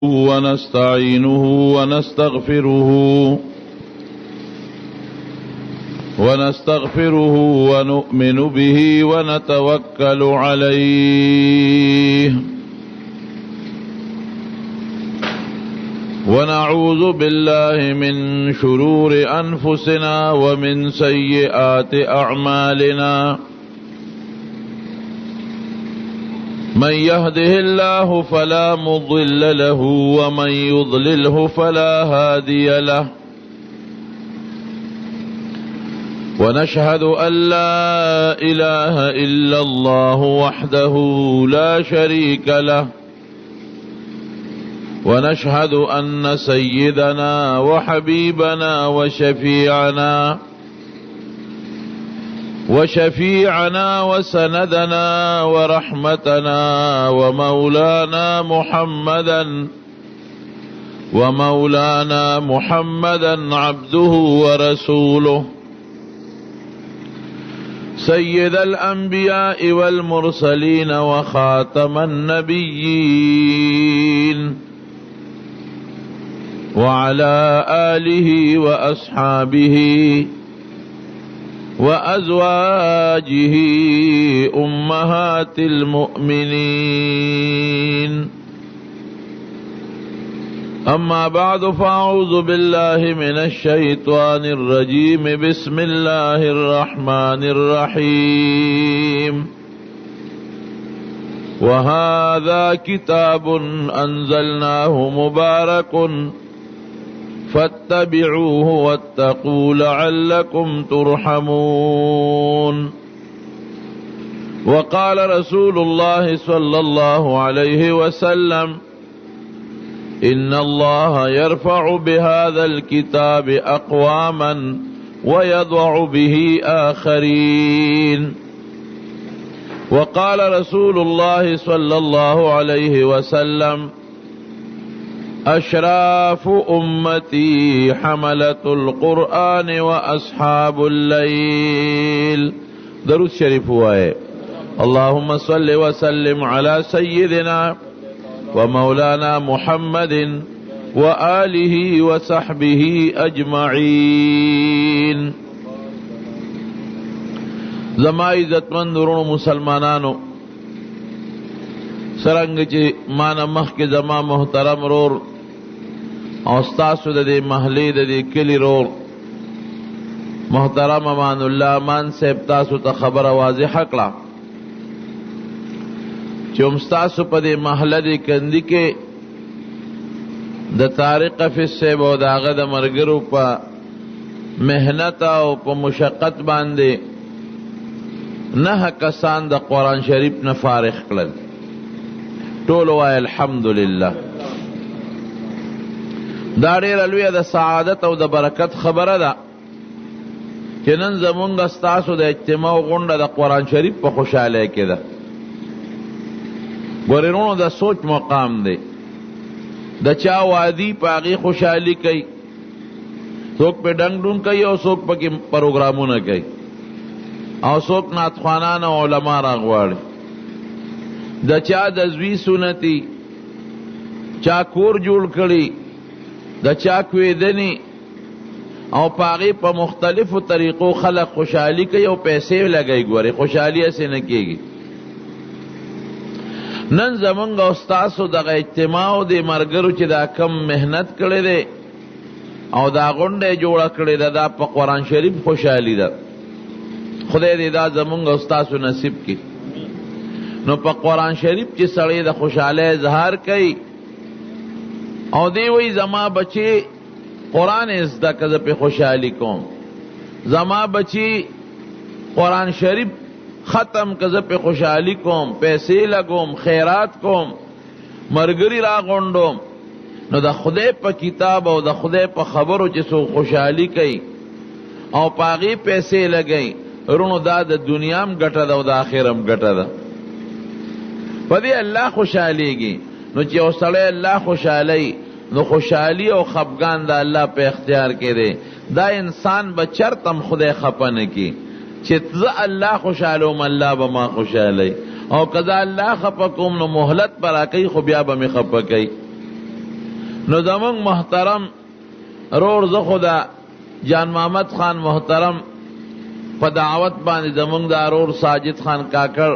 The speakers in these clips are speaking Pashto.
ونستعينه ونستغفره ونؤمن به ونتوكل عليه ونعوذ بالله من شرور أنفسنا ومن سيئات أعمالنا من يهده الله فلا مضل له ومن يضلله فلا هادي له ونشهد أن لا إله إلا الله وحده لا شريك له ونشهد أن سيدنا وحبيبنا وشفيعنا وسندنا ورحمتنا ومولانا محمدا عبده ورسوله سيد الأنبياء والمرسلين وخاتم النبيين وعلى آله وأصحابه وأزواجه أمهات المؤمنين أما بعد فأعوذ بالله من الشيطان الرجيم بسم الله الرحمن الرحيم وهذا كتاب أنزلناه مبارك فاتبعوه واتقوا لعلكم ترحمون وقال رسول الله صلى الله عليه وسلم إن الله يرفع بهذا الكتاب أقواما ويضع به آخرين وقال رسول الله صلى الله عليه وسلم أشراف أمتي حملة القرآن وأصحاب الليل. درود شریف ہوا ہے. اللهم صل وسلم على سيدنا ومولانا محمد وآله وصحبه أجمعين. زما عزتمند ورونو مسلمانانو، سرنگ چی مانا مخ کے زما محترم رور اوستاسو دے محلی دے کلی رور محترم امان اللہ امان صاحب تاسو تا خبر واضح کړه چې امستاسو په دې محله دې کندي کې د طارق حفیظ صاحب او د هغه د ملګرو په محنت او په مشقت باندې 9 کسان د قرآن شریف نه فارغ کړل. ټول وای الحمدلله. دا ډېره لویه د سعادت او د برکت خبره ده چې نن زمونږ ستاسو د اجتماع غونډه د قرآن شریف په خوشحالۍ کې ده. ګورېرونو د سوچ مقام دی. د چا وادي په هغې خوشحالي کوي، څوک پې ډنګ ډون کوي او څوک پکې پروګرامونه کوي او څوک نعتخوانان او علما راغواړي. د چا د زوی سنتي، چا کور جوړ کړي، د چا کویدنی او پاغي په مختلفو طریقو خلق خوشحالی کوي او پیسې لګي. ګوري خوشحالی اسې نه کېږي. نن زمونږ استادو دغه اجتماع او د مرګرو چې دا کم محنت کړي دي او دا غونډه جوړه کړي ده، دا په قرآن شریف خوشحالی ده. خدای دې دا زمونږ استادو نصیب کړي. نو په قرآن شریف چې سړی د خوشحالی اظهار کوي او دی وی زما بچی قرآن ازده که پہ خوشحالی کوم، زما بچی قرآن شریف ختم که پہ خوشحالی کوم، پیسے لگوم، خیرات کوم، مرگری را غونډوم. نو د خدای په کتاب او د خدای په خبرو چې سو خوشحالی کوي او پاغي پیسې لګي، رونو دا د دنیام ګټه ده او د آخرم ګټه ده. په دې الله خوشحالیږي. نو چې اوسړی الله خوشحالی، نو خوشحالی او خفګان د الله په اختیار کې دی. دا انسان به چرتم خدای خفه نه کی چې زه الله خوشحالوم، الله به ما خوشحالی، او کذا الله خفه کوم نو مهلت پر راکوي، خو بیا به مې خفه کوي. نو زمونږ محترم رور زه خو د جان محمد خان محترم په دعوت باندې زمونږ د رور ساجد خان کاکړ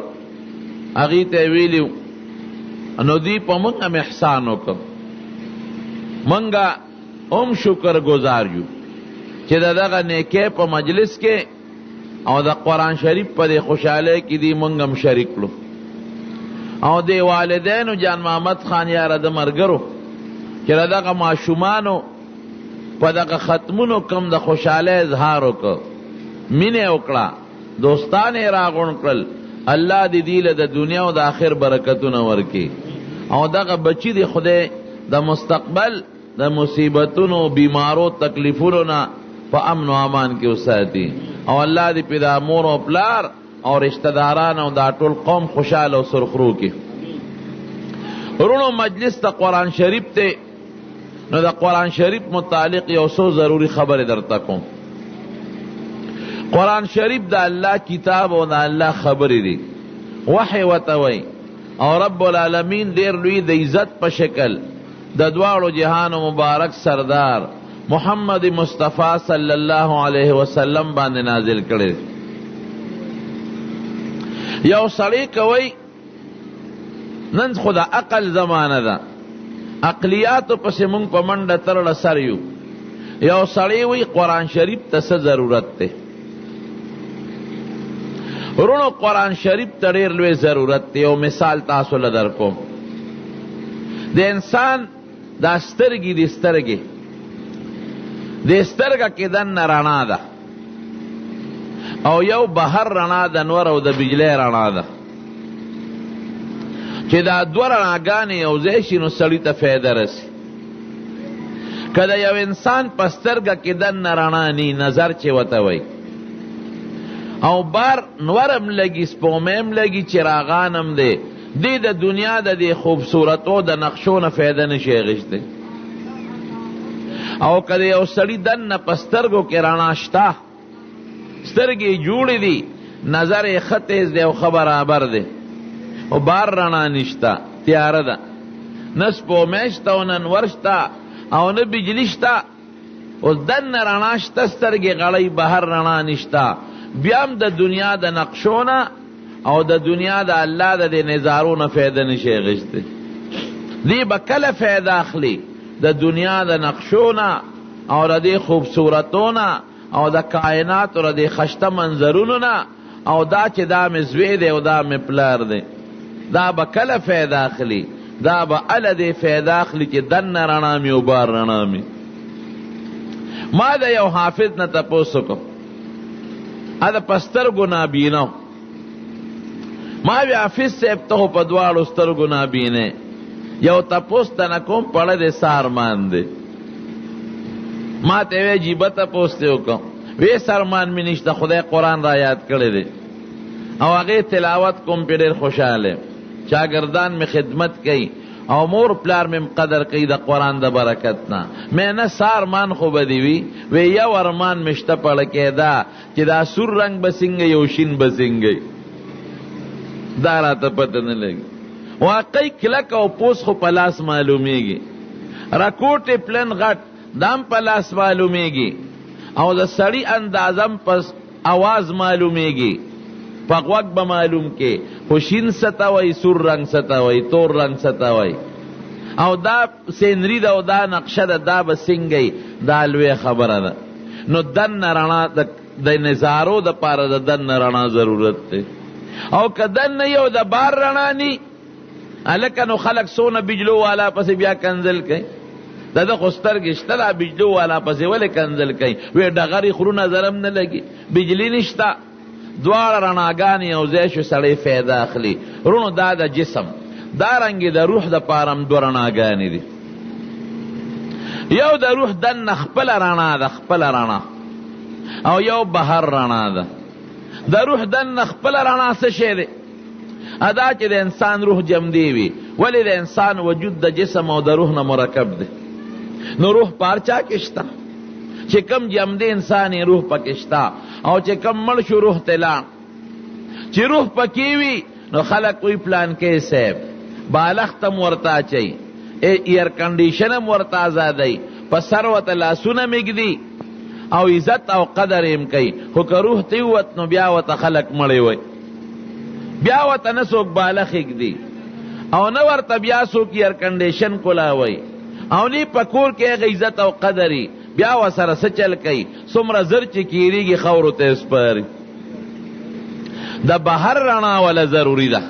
هغې ته ویلیو نو دوی په موږ هم احسان وکړ. موږ هم شکر گزار یو چې د دغه نیکۍ په مجلس کې او د قرآن شریف په دې خوشحالۍ کې دی موږ هم شریک کړو. او د والدینو جان محمد خان یاره د ملګرو چې د دغه ماشومانو په دغه ختمونو کم د خوشحالۍ اظهار وکړ، مینې وکړه، دوستان یې راغونډ کړل. الله دې دوی له د دنیا او د آخر برکتونه ورکړي او دغه بچي د خدای د مستقبل د مصیبتونو بیمارو تکلیفونو نه په امن و امان کې وساتي او الله دې په د مور او پلار او رشتہ داران او دا ټول قوم خوشاله او سرخرو کې. ورونو مجلس ته قرآن شریف ته نو د قرآن شریف متعلق یو څو ضروری خبرې درته کوم. قرآن شریف د الله کتاب او د الله خبرې دي، وحی ورته وایي او رب العالمین ډېر لوی د عزت په شکل د دواړو جهانو مبارک سردار محمد مصطفی صلی الله علیه وسلم باندې نازل کړي. یو سړی کوي نن خو د عقل زمانه ده، عقلیاتو پسې مونږ په منډه ترړه سر یو. یو سړی وی قرآن شریف ته څه ضرورت دی؟ ورونو قرآن شریف ته ډېر لوی ضرورت دی. یو مثال تاسو له درکوم. د انسان دا سترګې دي، سترګې د سترګه کې دننه رڼا ده او یو بهر رڼا د نور او د بجلی رڼا ده. چې دا دوه رڼاګانې یو ځای شي نو سړي ته فایده رسي. که د یو انسان په سترګه کې دننه رڼا نی، نظر چې ورته وایي، او بار نور هم لګي، سپومۍ هم لګي، چراغان هم دی، دی د دنیا د دې خوبصورتو د نقشو نه فایده نشي اخیستی. او که د یو سړي دننه په سترګو کې رڼا شته، سترګې جوړې دي، نظر یې ښه تیز دی او ښه برابر دی، او بار رڼا نشته، تیاره ده، نه سپومۍ شته او نه نور شته او نه بجلی شته. اوس دننه رڼا شته، سترګې غړۍ، بهر رڼا نشته. بیا هم د دنیا د نقشو نه او د دنیا د الله د دې نظارو نه فایده نشي اخیستی. دی به کله فایده اخلي؟ د دنیا د نقشو نه او د دې خوبصورتو نه او د کائنات او د خشته منظرونو نه، او دا چې دا مې زوی دی او دا مې پلار دی، دا به کله فایده اخلي؟ دا به اله دی فایده اخلي چې دننه رڼا مې او بار رڼا مې. ما د یو حافظ نه تپوس وکړ، دا په سترګو نابینه. ما وی حافظ صاحب ته خو په دواړو سترګو نابینه، یو تپوس ته نه کوم پړه د سارمان دی. ما ته وی جیبه تپوس ته وکړم، وی سارمان مې نشته، خدای قرآن را یاد کړی دی او هغې تلاوت کوم پې ډېر خوشحاله. شاګردان مې خدمت کوي او مور پلار مې قدر کوي د قرآن د برکت نه. مې نه سارمان خو به دي وی یو ارمان مې شته پړه کې دا چې دا سور رنګ به څنګه یو شین به څنګه، دا راته پته نه لګي. واقعي کلک او پوس خو په لاس معلومیږي، راکوټې پلن غټ دام په لاس معلومیږي، او د سړي اندازم پس आवाज معلومیږي، په غوږ به معلوم کې خو شین ستوي، سور رنگ ستوي، تور رنگ ستوي، او دا سینری ده او دا نقشه ده، دا به څنګه، دا لویه خبره ده. نو دننه رڼا د نظارو د پاره د دننه رڼا ضرورت دی. او که دننه یو د بار رڼا نی هلکه نو خلک څونه بجلو والا پسې بیا کنزل کوي. د ده خو سترګې شته، دا بجلو والا پسې ولې کنزل کوي؟ وی ډغرې خرو نظر هم نه لګي، بجلی نشته، دواړه رڼاګانې یو ځای شو، سړی فایده اخلي. رونو دا د جسم، دارنګې د روح د پاره هم دوه رڼاګانې دي. یو د روح دننه خپله رڼا ده، خپله رڼا، او یو بهر رڼا ده. د روح دننه خپله رڼا څه شی دی؟ ادا چې د انسان روح جمدی وي، ولی د انسان وجود د جسم او د روح نه مرکب دی. نو روح پارچا کې شته، چې کم جمدی انسانی روح پکې شته، او چې کم مړ شو روح تلا. چې روح پکې وي نو خلق وی پلان کې صاحب بالښت هم ورته اچوي، ایر کنډیشن هم ورته آزادی، په سر ورته لاسونه مږدي او عزت او قدر هم کوي، خو که روح تی ووت نو بیا ورته خلک مړی وی، بیا ورته نه څوک بالغ ږدي او نه ورته بیا څوک ایر کنډیشن کولاوی او نه په کور کې هغه عزت او قدري، بیا ورسره څه چل کوي، څومره زر چې کیریږي خاورو ته سپاري. د بهر رڼا ولا ضروري ده،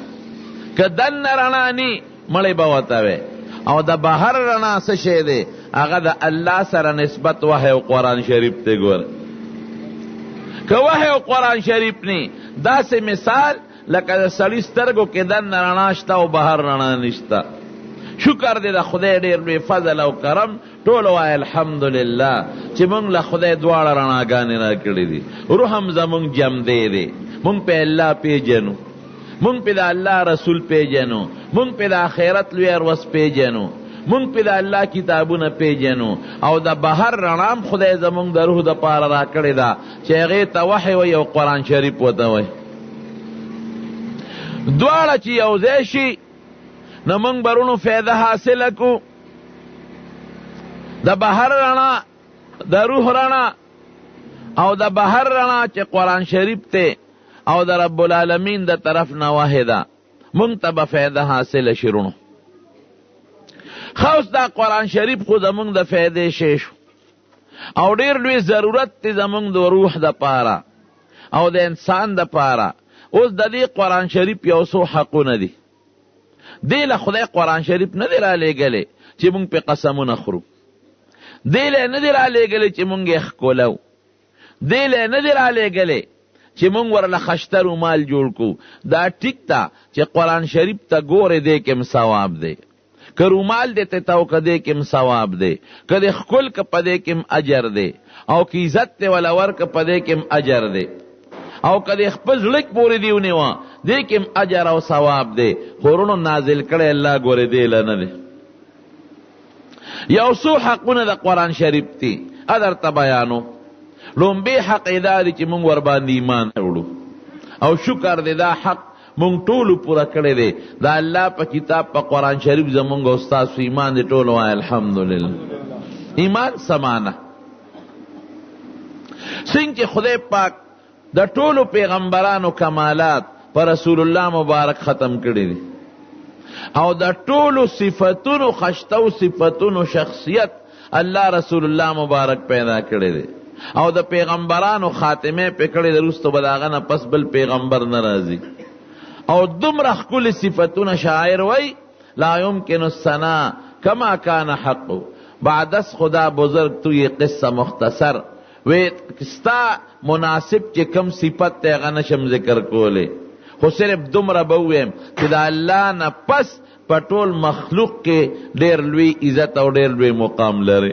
که دننه رڼا نی مړی به ورته وی، او د بهر رڼا څه شی دی، هغه د الله سره نسبت وحی او قرآن شریف ته ګوره. که وحی او قرآن شریف نی، داسې مثال لکه د سړي سترګو کې دننه رڼا شته او بهر رڼا نشته. شکر دی د خدای ډېر لوی فضل او کرم، ټول وایي الحمدلله چې مونږ له خدای دواړه رڼاګانې راکړې دي. روح هم زمونږ جمدی دی، مونږ په الله پیژنو، مونږ په د الله رسول پیژنو، مونږ په د آخرت لوی ورځ پیژنو، مونږ په د الله کتابونه پیژنو، او د بهر رڼام خدای زمونږ د روح د پاره راکړې ده چې هغې ته وحی وایي او قرآن شریف ورته وایي. دواړه چې یو ځای شي نو مونږ برونو فایده حاصله کو. د بهر رڼا، د روح رڼا او د بهر رڼا چې قرآن شریف ته او د رب العالمین د طرف نه وحی ده، مونږ ته به فایده حاصله شي رونو. خاص دا قرآن شریف خو زمونږ د فایدې شی شو او ډېر لوی ضرورت دی زمونږ د روح د پاره او د انسان د پاره. اوس د دې قرآن شریف یو څو حقونه دي. دی له خدای قرآن شریف نه دی را لېږلی چې مونږ پې قسمونه خورو، دی له نه دی را لېږلی چې مونږ یې ښکلو، دی له نه دی را لېږلی چې مونږ ورله خشته رومال جوړ کړو. دا ټیک ده چې قرآن شریف ته ګورې دی کې هم ثواب دی، که رومال دی ته تو که دی کې هم ثواب دی، که دی ښکل که په دی کې هم اجر دی، او که عزت دی وله ورکه په دی کې هم اجر دی، او که دی خپل زړه کې پورې دی ونیوه دی کې هم اجر او ثواب دی. خو وروڼو نازل کړی الله ګورې دی له نه دی. یو څو حقونه د قرآن شریف دي درته بیانو. لومبی حق دا دی چې مونږ ورباندې ایمان وړو، او شکر دی دا حق مونږ ټولو پوره کړی دی. دا الله په کتاب په قرآن شریف زمونږ او ستاسو ایمان دی، ټولو وایي الحمدلله. ایمان سمانه څنګه چې خدای پاک د ټولو پیغمبرانو کمالات پر رسول الله مبارک ختم کړی دی، او د ټولو صفتونو خشتو صفتونو شخصیت الله رسول الله مبارک پیدا کړی دی، او د پیغمبرانو خاتمه په کړی د رستو بداغه نه پس بل پیغمبر ناراضي، او دومره ښکلي صفتونه شاعر وی لا يمكن الثنا كما كان حق بعدس خدا بزرگ تو یہ قصه مختصر وی کستا مناسب چې کم صفت ته غنشم ذکر کوله، خو صرف دومره بویم چې د الله نه پس په ټول مخلوق کې ډېر لوی عزت او ډېر لوی مقام لري.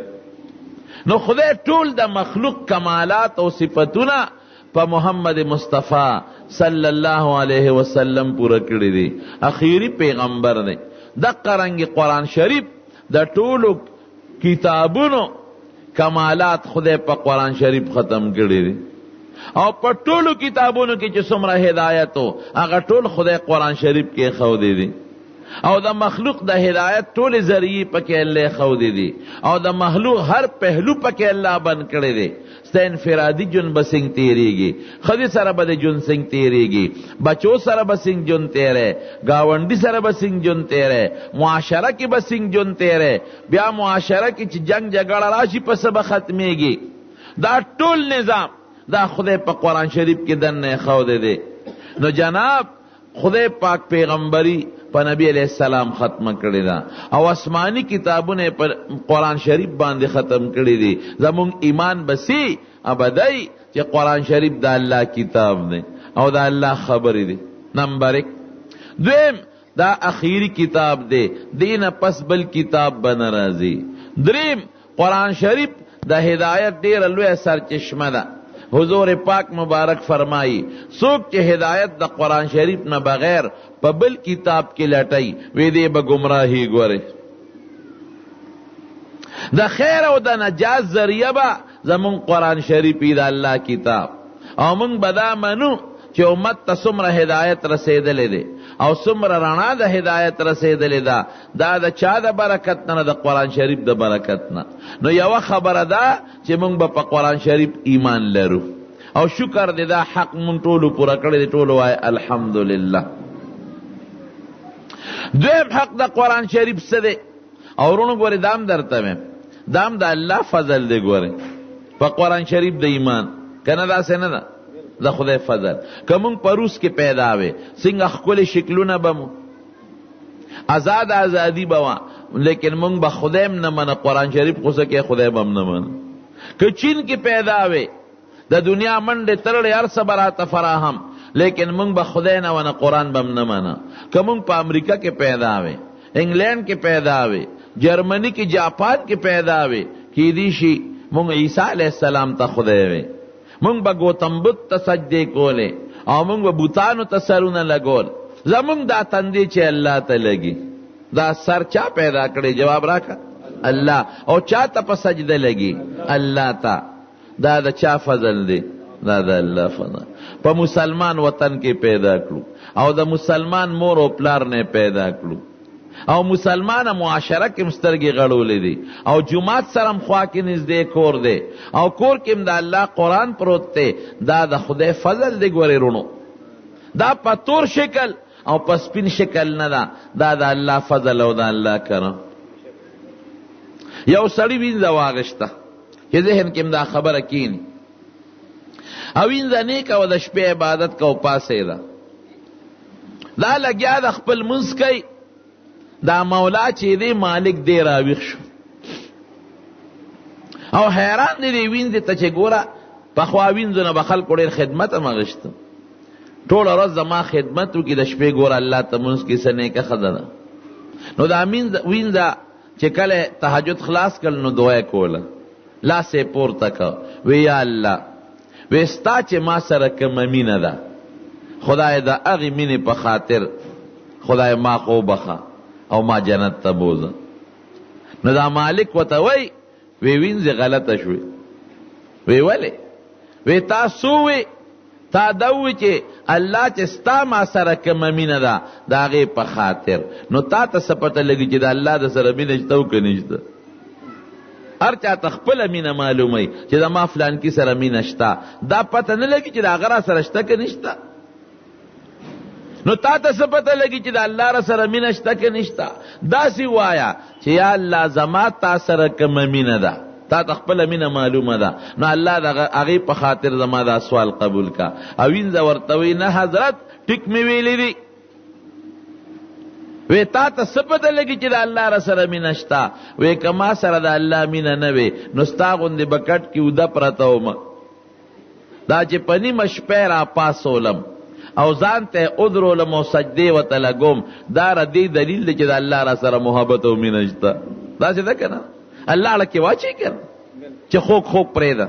نو خدای ټول د مخلوق کمالات او صفتونه په محمد مصطفی صلی الله علیه وسلم پوره کړی دی، اخیری پیغمبر دی. دغه رنګ قرآن شریف د ټولو کتابونو کمالات خدای په قرآن شریف ختم کړی دی، او په ټولو کتابونو کې چې څومره هدایت و هغه ټول خدای قرآن شریف کې ښودی دی، او د مخلوق د هدایت ټول ذریعې پکې الله ښودی دی، او د مخلوق هر پهلو پکې الله بند کړی دی. ستا انفرادي جون به څنګه تیریږي، ښځې سره به د جون څنګه تیریږي، بچو سره به څنګه جون تیری، ګاونډي سره به څنګه جون تیری، معاشره کې به څنګه جون تیری، بیا معاشره کې چې جنگ جګړه راشي پس به ختمیږي. دا ټول نظام دا خدای په قرآن شریف کې دننه ښودی دی. نو جناب خدای پاک پیغمبری په نبی علیہ السلام ختم کړی دا، او آسمانی کتابونه پر قرآن شریف باندې ختم کړی دی. زمونږ ایمان بسی ابدی چې قرآن شریف دا الله کتاب دی او دا الله خبری دی. نمبر 1. دویم دا اخیری کتاب دی، دین پس بل کتاب بن راځي. دریم قرآن شریف د هدایت ډیر لوی سرچشمه ده. حضور پاک مبارک فرمائی څوک چې هدایت د قرآن شریف نه بغیر په بل کتاب کې لټای وې دې به گمراهي ګوره. د خیر او د نجات ذریعہ به زمون قرآن شریف د الله کتاب، او مونږ به دا منو چې امت ته څومره هدایت رسیدلې ده، او څومره رڼا د هدایت رسېدلې ده، دا د چا د برکت نه، د قرآن شریف د برکت نه. نو یوه خبره ده چې موږ به په قرآن شریف ایمان لرو، او شکر دی دا حق موږ ټولو پوره کړی دی. ټولو وایي الحمدلله. دویم حق د قرآن شریف څه دی؟ او ورونو ګورې دام درته ویم، دام د الله فضل دی. ګورې په قرآن شریف د ایمان که نه داسې نه ده، د خدای فضل. که موږ په روس کې پیدا وې، څنګه ښکلې شکلونه به مو، ازادي به وه، لیکن موږ به خدای هم نه منه، قرآن شریف خو څه کې خدای به هم نه منه. که چین کې پیدا وې، د دنیا منډې ترړې هر څه به راته فراهم، لیکن موږ به خدای نه ونه، قرآن به هم نه منه. که موږ په امریکا کې پیدا وې، انګلینډ کې پیدا وې، جرمني کې، جاپان کې پیدا وې، کیدی شي موږ عیسی علیه السلام ته خدای وې، موږ به ګوتم بت ته سجدې کولې، او موږ به بوتانو ته سرونه لګول. زموږ دا تندې چې الله ته لګي، دا سر چا پیدا کړی؟ جواب راکړه الله. او چا ته په سجده لګي؟ الله ته. دا د چا فضل دی؟ دا د الله فضل. په مسلمان وطن کې پیدا کړو، او د مسلمان مور او پلار نه پیدا کړو، او مسلمان معاشره کې مسترګې غړولې دي، او جماعت سره خوا کې نږدې کور دی، او کور کې د الله قرآن پروت دی. دا د خدای فضل دی. ګورې رونو، دا په تور شکل او په سپین شکل نه ده، دا د الله فضل او د الله کرم. یو سړی وینځه واغشته چې ذهن کې دا خبره کینی، او وینځه نیک او د شپې عبادت کو پاسېده، دا لګیا د خپل منځ کوي، دا مولا چې دی مالک دی راویښ شو، او حیران دی دی وینځې ته چې ګوره پخوا وینځو نه به خلکو ډېر خدمت هم اغوښته، ټوله ورځ زما خدمت وکړي، د شپې ګوره الله ته مونځ کې څه نیکه ښځه ده. نو دا وینځه چې کله تهجد خلاص کړل، نو دعا یې کوله، لاس یې پورته کړ، وی یا الله، وی ستا چې ما سره کومه مینه ده، خدای د هغې مینې په خاطر خدای ما خو وبخه او ما جنت ته بوزه. نو دا مالک ورته وی وینځې غلطه شوې. وی ولې؟ وی تا څو وی؟ تا دا وی چې الله چې ستا ما سره کومه مینه ده د هغې په خاطر. نو تا ته څه پته لګي چې د الله د سره مینه شته او که نشته؟ هر چا ته خپله مینه معلوموي چې زما فلانکي سره مینه شته، دا پته نه لګي چې د هغه را سره شته که نشته. نو تا ته څه پته لګي چې د الله را سره مینه شته که نشته؟ داسې وایه چې یا الله زما تا سره کومه مینه ده، تا ته خپله مینه معلومه ده، نو الله د هغې په خاطر زما دا سوال قبول کا. او وینځه ورته وی نه حضرت ټیک مې ویلی دي. وی تا ته څه پته لګي چې د الله را سره مینه شته؟ وی که ما سره د الله مینه نه وې، نو ستا غوندې به کټ کې اوده پرته ومه، دا چې په نیمه شپې را پاسولم او ځان ته ادرولم او سجدې ورته لګوم، دا د دې دلیل دی چې د الله را سره محبت او مینه شته. داسې ده که نه؟ الله اړه کې واچوي که چې خوږ خوږ پرېږده،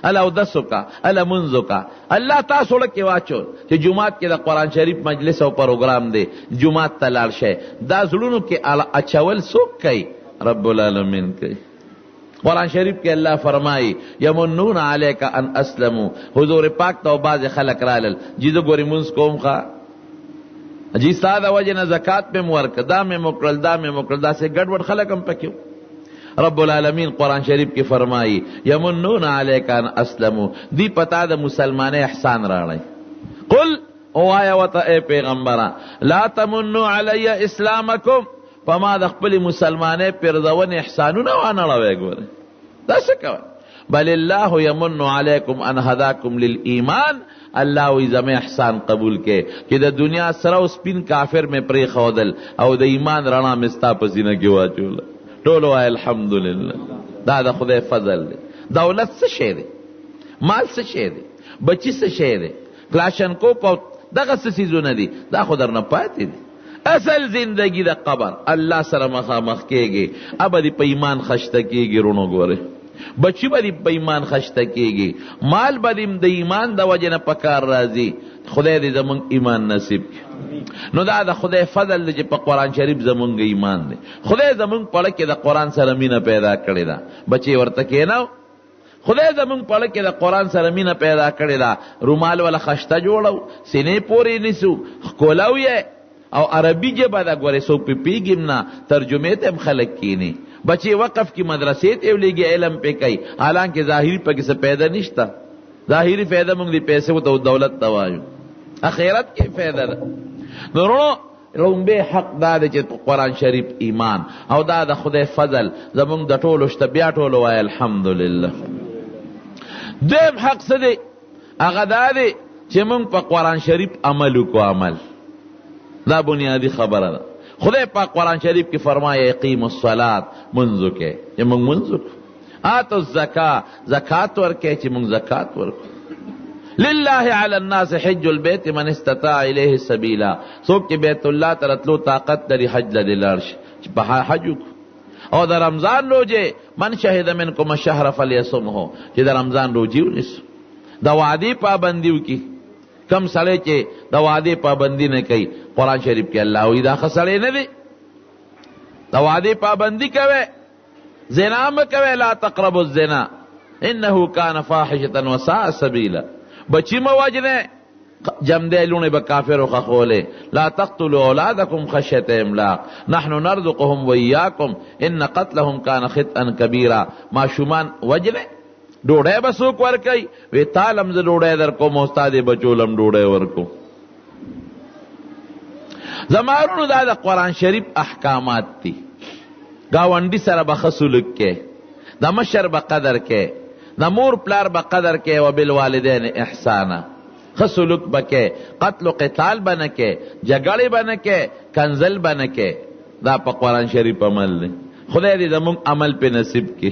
اله اودس وکړه، اله مونځ وکړه. الله تاسو اړه کې واچول چې جومات کې د قرآن شریف مجلس او پروګرام دی، جومات ته لاړ شئ. دا زړونو کې اچول څوک کوي؟ رب العالمین کوي. قرآن شریف کې الله فرمایي یمنون علیک ان اسلموا. حضور پاک ته بعضې خلک رالل، جی زه ګورې مونځ کوم ښه، جی ستا د وجې نه زکات مې م ورکړه، دا مې م وکړل، دا مې م وکړل، داسې ګډوډ خلک هم پکې. رب العالمین قرآن شریف کې فرمایي یمنون علیک ان اسلموا، دی پتا د مسلمانۍ احسان راړی. قل اوایا ورته ای پیغمبره لا تمنوا علی اسلامکم، په ما د خپلې مسلمانۍ پرځونې احسانونه وانړوئ. ګورئ دا څه کوئ؟ بل الله یمن علیکم ان هداکم للایمان، الله وی زمې احسان قبول کې چې د دنیا سره او سپین کافر مې پرېښودل او د ایمان رڼا مې ستا په سینه کې واچوله. ټولو وایي الحمدلله. دا د خدای فضل دی. دولت څه شی دی؟ مال څه شی دی؟ بچی څه شی دی؟ کلاشنکوپ او دغه څه څیزونه دي، دا خو درنه پاتې دي. اصل زندگی د قبر الله سره مخامخ کېږي، ابه دې په ایمان خشته کېږي. رونو ګورئ بچی به دې په ایمان خشته کېږي، مال به دې د ایمان د وجې نه په کار راځي. خدای دې زمونږ ایمان نصیب کړي. نو دا د خدای فضل دی چې په قرآن شریف زمونږ ایمان دی. خدای زمونږ په اړه کې د قرآن سره مینه پیدا کړې ده. بچی ورته کېناو، خدای زمونږ په اړه کې د قرآن سره مینه پیدا کړې ده. رومال ولا خشته جوړو، سینې پورې نیسو، ښکلو یې، او عربی جبه دا گوره سو پی پیگیم نا ترجمه تیم خلق کینی بچے وقف کی مدرسے تے لے علم پہ کئی حالانکہ ظاہری پہ کسے پیدا نشتا ظاہری فیدہ منگ دی پیسے و تو دولت توایو اخیرت کے فیدہ دا نورو لنبے حق دا دے چے قرآن شریف ایمان او دا دا خود فضل زمونگ دا ٹولوشتا بیا ٹولو آئے الحمدللہ دیم حق سدے اگا دا دے چے منگ پا قرآن شریف عملو کو عمل دا بنیادی خبر دا خدای پاک قرآن شریف کی فرمائے اقیم الصلاة منزو کے چے منگ منزو آتو الزکاة زکاة ورکے چے منگ زکاة ورکو للہ علی الناس حج البیت من استطاع الیہ سبیلا سوک کے بیت اللہ ترتلو طاقت دری حج لدلارش بہا حجو او در رمضان روجے من شہد منکم الشہر فلیصم ہو چی در رمضان روجیو نسو دا وعدی پابندیو کی کم سڑے چے دا وعدی پابندی نے کئی قرآن شریف کے اللہ ہوئی دا خسڑے نے دی دا وعدی پابندی کوئے زنا مکوئے لا تقربوا الزنا انہو کان فاحشتا وساء سبیلا بچی مواجنے جم دے لونے بکافر و خخولے لا تقتلوا اولادکم خشیت املاق نحن نرزقهم ویاکم ان قتلهم کان خطئا کبیرا ما شمان وجنے ڈوڑے بسوک ورکی وی تالم ز ڈوڑے در کو موستاد بچولم ڈوڑے ورکو زمارون دا قرآن شریف احکامات تی گاونڈی سر بخسولک کے دا مشر بقدر کے دا مور پلار بقدر کے و بالوالدین احسانا خسولک بکے قتل و قتال بنکے جگڑی بنکے کنزل بنکے دا پا قرآن شریف عمل نے خدا دی زمون عمل پہ نصیب کی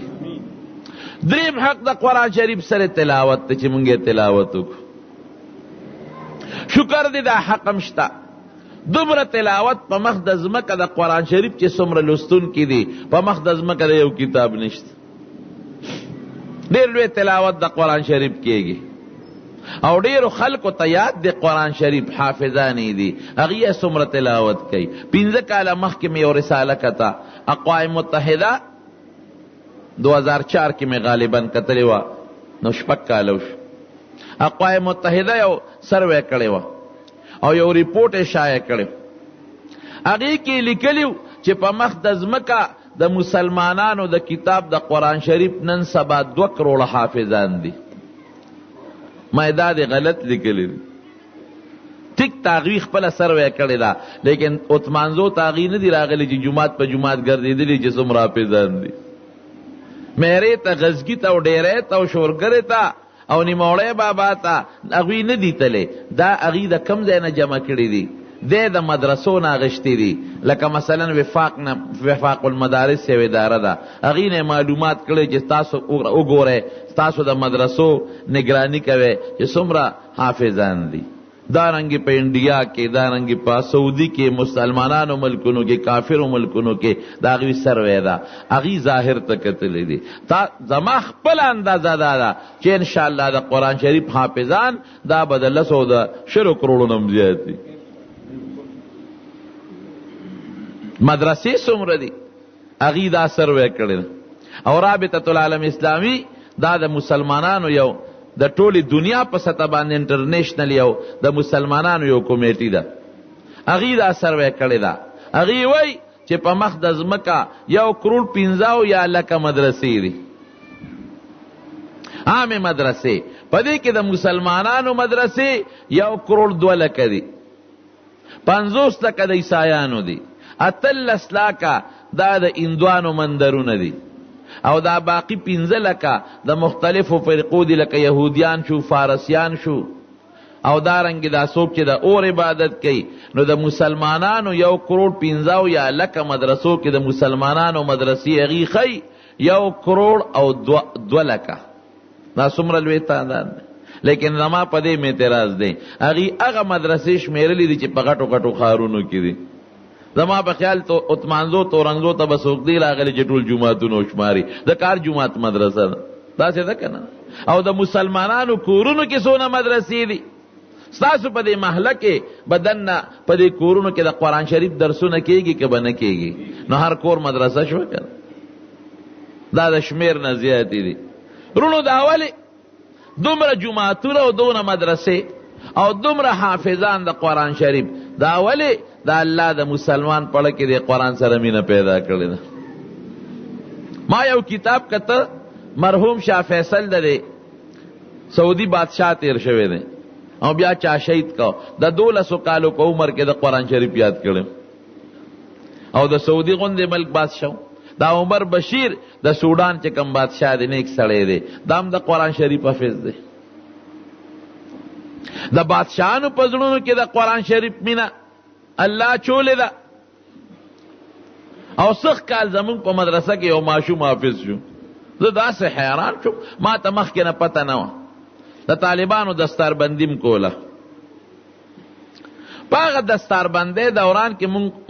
دریم حق دا قرآن شریف سر تلاوت چی منگے تلاوتو شکر دی دا حقم شتا دمر تلاوت پا مخدز مکہ دا قرآن شریف چی سمر لستون کی دی پا مخدز مکہ دا یو کتاب نشتا دیر لوی تلاوت دا قرآن شریف کیے گی او ډیرو خلکو ته یاد دی قرآن شریف حافظانی دی اغیه سمر تلاوت کئی 15 کاله مخکې مې یو رساله کتا اقوام متحده 2004 کې مې غالبا کتلی وه نو 6 کاله وشو اقوام متحده یو سروے کړی وه او یو ریپورټ یې شایع کړی هغې کې لیکلیو چې په مخ د ځمکه د مسلمانانو د کتاب د قرآن شریف نن سبا 2 کروڑ حافظان دی ما دا دی غلط لکلی دی ٹک تاغوی خپل سروے کړی دا لیکن اتمانزو تاغی ندی راغلی چې جماعت په جماعت ګرځېدلی چې څومره حافظان دی میرې ته غزګي ته او ډیرې ته او شورګرې ته او نیموړی بابا ته هغوی نه دي تللی دا هغوی د کم ځای نه جمع کړي دي دی د مدرسو نه اغشتی دي لکه مثلا وفاق المدارس یو اداره ده هغې نه معلومات کړی چې تاسو وګورئ تاسو د مدرسو نگرانی کوئ چې څومره حافظان دي دارنگی پا انڈیا کے دارنگی پا سعودی کے مسلمانانو ملکنو کے کافرو ملکنو کے دا اغوی سروے دا اغی ظاہر تکتلی دی تا زما خپل اندازہ دا چه انشاءاللہ دا قرآن شریف حافظان دا بدل سو دا 1 کروڑو نمزیاد دی مدرسی سمر دی اغی دا سروے کردن اور رابطة العالم اسلامی دا دا مسلمانانو یو د ټولی دنیا په سطح باندې انټرنیشنل یو د مسلمانانو یو کمیټي ده هغې دا سروے کړې ده هغې وایي چې په مخ د ځمکه 1 کروڑ 15 یا لکه مدرسې دي عامې مدرسې په دې کې د مسلمانانو مدرسې 1 کروڑ 2 لکه دي 50 لکه د عیسایانو دي 18 لکه دا د هندوانو مندرونه دي او دا باقی 15 لکه د مختلفو فرقو دی لکه یهودیان شو فارسیان شو او دارنګ دا څوک چې د اور عبادت کوي نو د مسلمانانو 1 کروڑ 15 یا لکه مدرسو کې د مسلمانانو مدرسې هغې ښیي 1 کروڑ او 2 لکه دا څومره لوی تعداد دی لیکن زما په دې مې اعتراض دی هغې هغه مدرسې شمیرلی دي چې په غټو غټو ښارونو کې دي زما په خیال تو اتمانزو تورنګزو ته بسوک دی راغلی چې ټول جماعتونو شماري د کار جماعت مدرسه ده داسې ده که نه او د مسلمانانو کورونو کې څونه مدرسې دي ستاسو په دې محله کې بدنه په دې کورونو کې د قرآن شریف درسونه کېږي که به نه کېږي نو هر کور مدرسه شوه که دا د شمیر نه زیاتې دي رونو دا ولې دومره جماعتونه او دونه مدرسې او دومره حافظان د قرآن شریف دا ولی دا الله د مسلمان پړه کې د قرآن سره مینه پیدا کړې ده. ما یو کتاب کته مرحوم شاه فیصل د سعودي بادشاہ تیر شوی دی او بیا چا شهید کو د 1200 کالو په عمر کې د قرآن شریف یاد کړم او د سعودي غوندې ملک بادشاہ دا عمر بشیر د سودان چې کم بادشاہ دی نیک سړی دی دام د قرآن شریف حافظ دی. د بادشاہانو په زړونو کې د قرآن شریف مینه الله چولې ده. او سخ کال زمون په مدرسه کې یو ماشوم حافظ شو. زه داسې حیران شوم ما ته مخکې نه پته نه وه. د طالبانو دستاربندیم کوله په هغه دستاربندۍ دوران کې